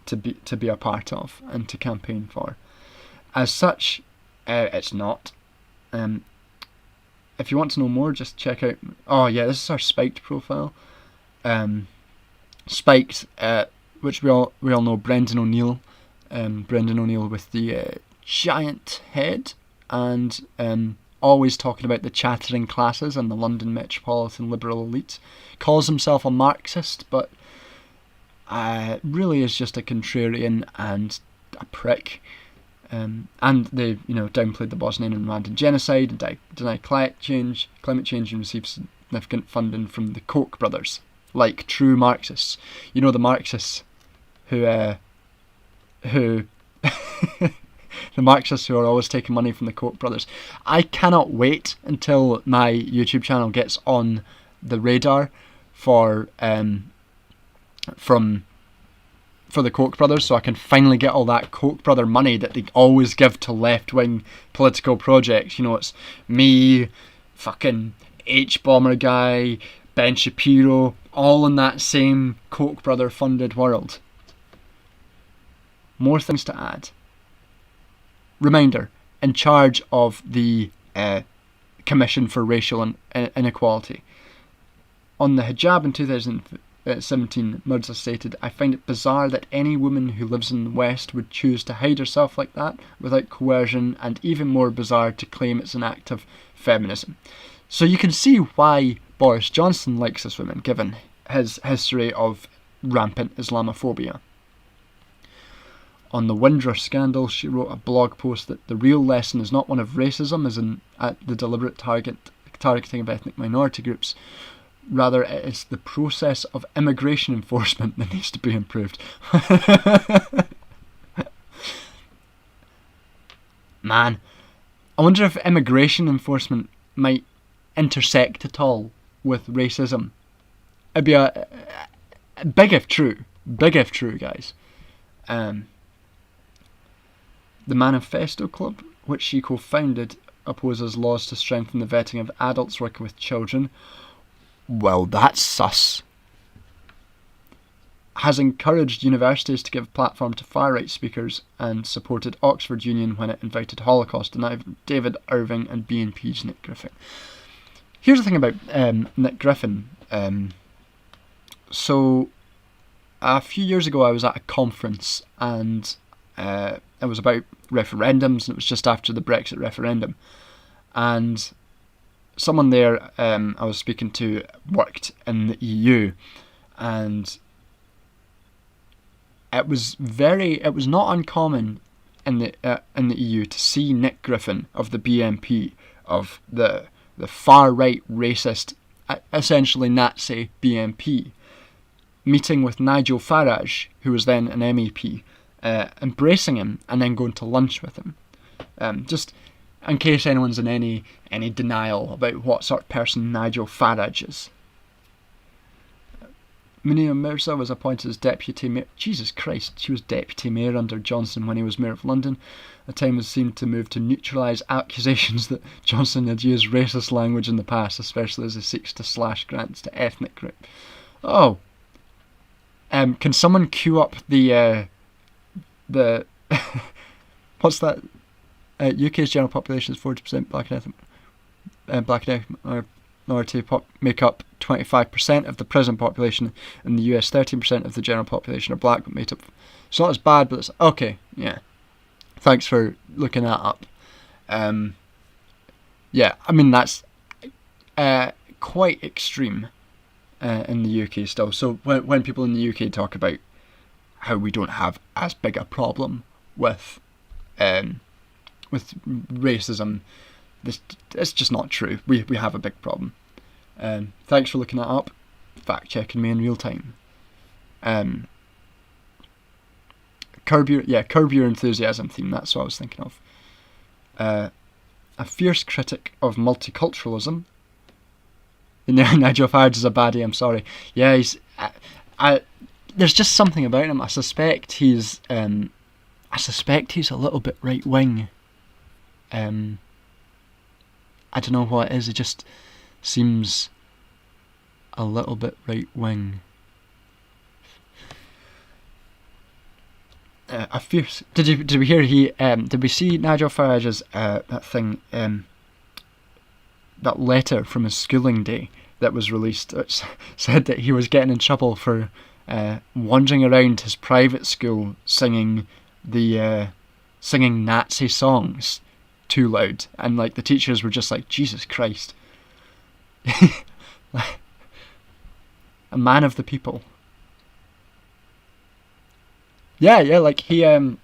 B: to be a part of and to campaign for. As such, it's not. If you want to know more, just check out... Oh yeah, this is our Spiked profile. Spiked, which we all know, Brendan O'Neill. Brendan O'Neill with the giant head, and always talking about the chattering classes and the London metropolitan liberal elite. Calls himself a Marxist, but really is just a contrarian and a prick. And they, downplayed the Bosnian and Rwandan genocide and deny climate change, and receive significant funding from the Koch brothers, like true Marxists. The Marxists who the Marxists who are always taking money from the Koch brothers. I cannot wait until my YouTube channel gets on the radar for the Koch brothers, so I can finally get all that Koch brother money that they always give to left-wing political projects. It's me, fucking H-Bomber guy, Ben Shapiro, all in that same Koch brother funded world. More things to add. Reminder, in charge of the Commission for Racial Inequality. On the hijab in 2017, Mirza stated, "I find it bizarre that any woman who lives in the West would choose to hide herself like that without coercion, and even more bizarre to claim it's an act of feminism." So you can see why Boris Johnson likes this woman, given his history of rampant Islamophobia. On the Windrush scandal, she wrote a blog post that the real lesson is not one of racism, as in at the deliberate targeting of ethnic minority groups. Rather, it is the process of immigration enforcement that needs to be improved. Man, I wonder if immigration enforcement might intersect at all with racism. It'd be a big if true, guys. The Manifesto Club, which she co-founded, opposes laws to strengthen the vetting of adults working with children. Well, that's sus. Has encouraged universities to give a platform to far-right speakers, and supported Oxford Union when it invited Holocaust denier David Irving and BNP's Nick Griffin. Here's the thing about Nick Griffin. So, a few years ago I was at a conference, and it was about referendums, and it was just after the Brexit referendum. And someone there I was speaking to worked in the EU, and it was not uncommon in the EU to see Nick Griffin of the BNP, of the far right racist, essentially Nazi BNP, meeting with Nigel Farage, who was then an MEP, embracing him and then going to lunch with him. Just in case anyone's in any denial about what sort of person Nigel Farage is. Munir Mirza was appointed as deputy mayor. Jesus Christ, she was deputy mayor under Johnson when he was mayor of London. The time was seen to move to neutralise accusations that Johnson had used racist language in the past, especially as he seeks to slash grants to ethnic groups. Oh. Can someone queue up the what's that? UK's general population is 40% black and ethnic minority make up 25% of the present population. In the US, 13% of the general population are black, but made up. It's not as bad, but it's okay. Yeah, thanks for looking that up. Yeah, I mean that's quite extreme in the UK still. So when people in the UK talk about how we don't have as big a problem with racism, it's just not true. We have a big problem. Thanks for looking that up, fact checking me in real time. Curb Your Enthusiasm theme. That's what I was thinking of. A fierce critic of multiculturalism. Nigel Farage is a baddie. I'm sorry. Yeah, he's. There's just something about him. I suspect he's a little bit right wing. I don't know what it is. It just seems a little bit right wing. A fierce. Did we hear did we see Nigel Farage's that thing, that letter from his schooling day that was released, which said that he was getting in trouble for wandering around his private school singing Nazi songs too loud, and like the teachers were just like, Jesus Christ. A man of the people. Yeah, like he'd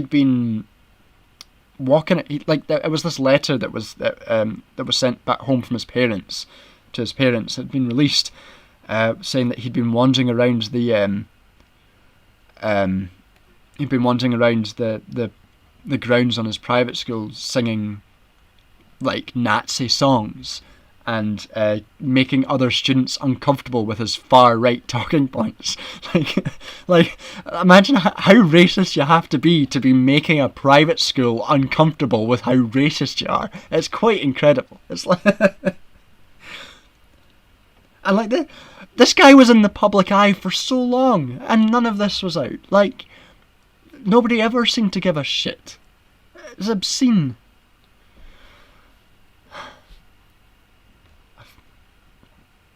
B: been walking. It was this letter that was sent back home from his parents to his parents. Had been released, saying that he'd been wandering around the grounds on his private school singing like Nazi songs and making other students uncomfortable with his far right talking points. Like imagine how racist you have to be making a private school uncomfortable with how racist you are. It's quite incredible. It's like and like this guy was in the public eye for so long and none of this was out. Like nobody ever seemed to give a shit. It's obscene.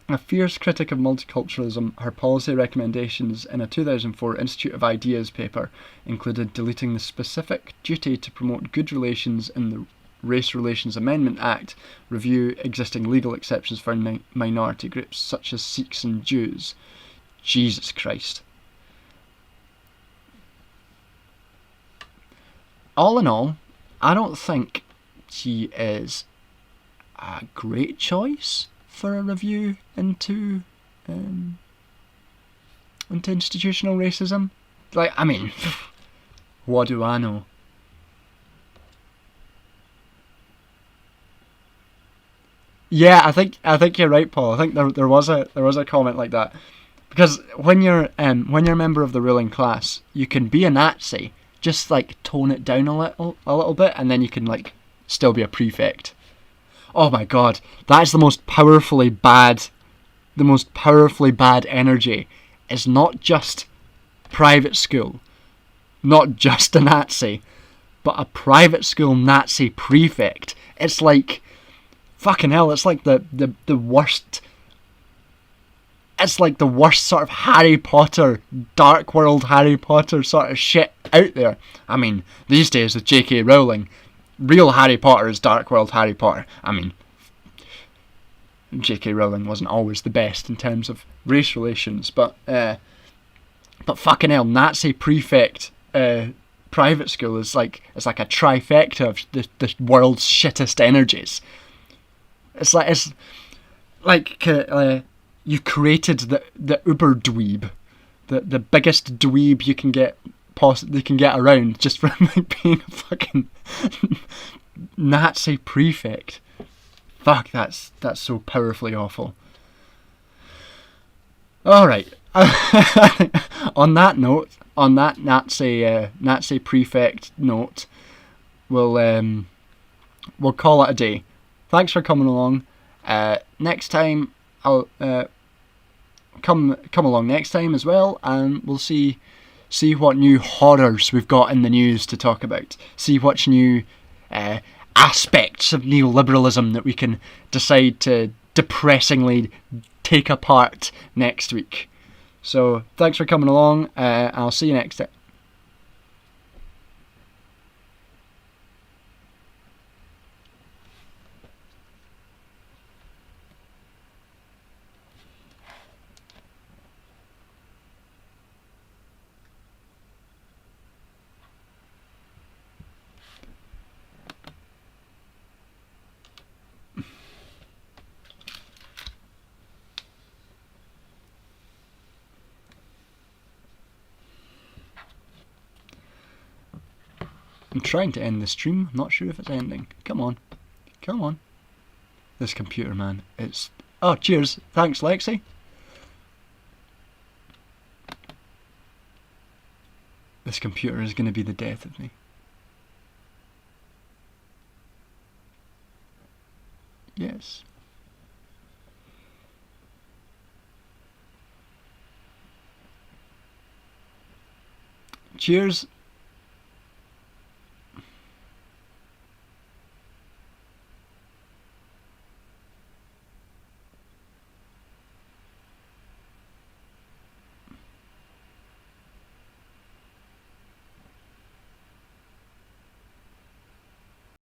B: A fierce critic of multiculturalism, her policy recommendations in a 2004 Institute of Ideas paper included deleting the specific duty to promote good relations in the Race Relations Amendment Act, review existing legal exceptions for minority groups such as Sikhs and Jews. Jesus Christ. All in all, I don't think she is a great choice for a review into institutional racism. Like, I mean, what do I know? Yeah, I think you're right, Paul. I think there was a comment like that, because when you're a member of the ruling class, you can be a Nazi, just like tone it down a little bit, and then you can like still be a prefect. Oh my God, that's the most powerfully bad energy. Is not just private school, not just a Nazi, but a private school Nazi prefect. It's like, fucking hell, it's like the worst. It's like the worst sort of Harry Potter, Dark World Harry Potter sort of shit out there. I mean, these days with J.K. Rowling, real Harry Potter is Dark World Harry Potter. I mean, J.K. Rowling wasn't always the best in terms of race relations, but But fucking hell, Nazi prefect private school is like a trifecta of the world's shittest energies. It's like you created the uber dweeb, the biggest dweeb you can get around, just from like being a fucking Nazi prefect. Fuck, that's so powerfully awful. All right. On that note, on that Nazi prefect note, we'll call it a day. Thanks for coming along. Next time I'll come along next time as well, and we'll see what new horrors we've got in the news to talk about. See which new aspects of neoliberalism that we can decide to depressingly take apart next week. So thanks for coming along. I'll see you next time. I'm trying to end the stream. I'm not sure if it's ending. Come on. This computer, man. It's... Oh, cheers. Thanks, Lexi. This computer is going to be the death of me. Yes. Cheers.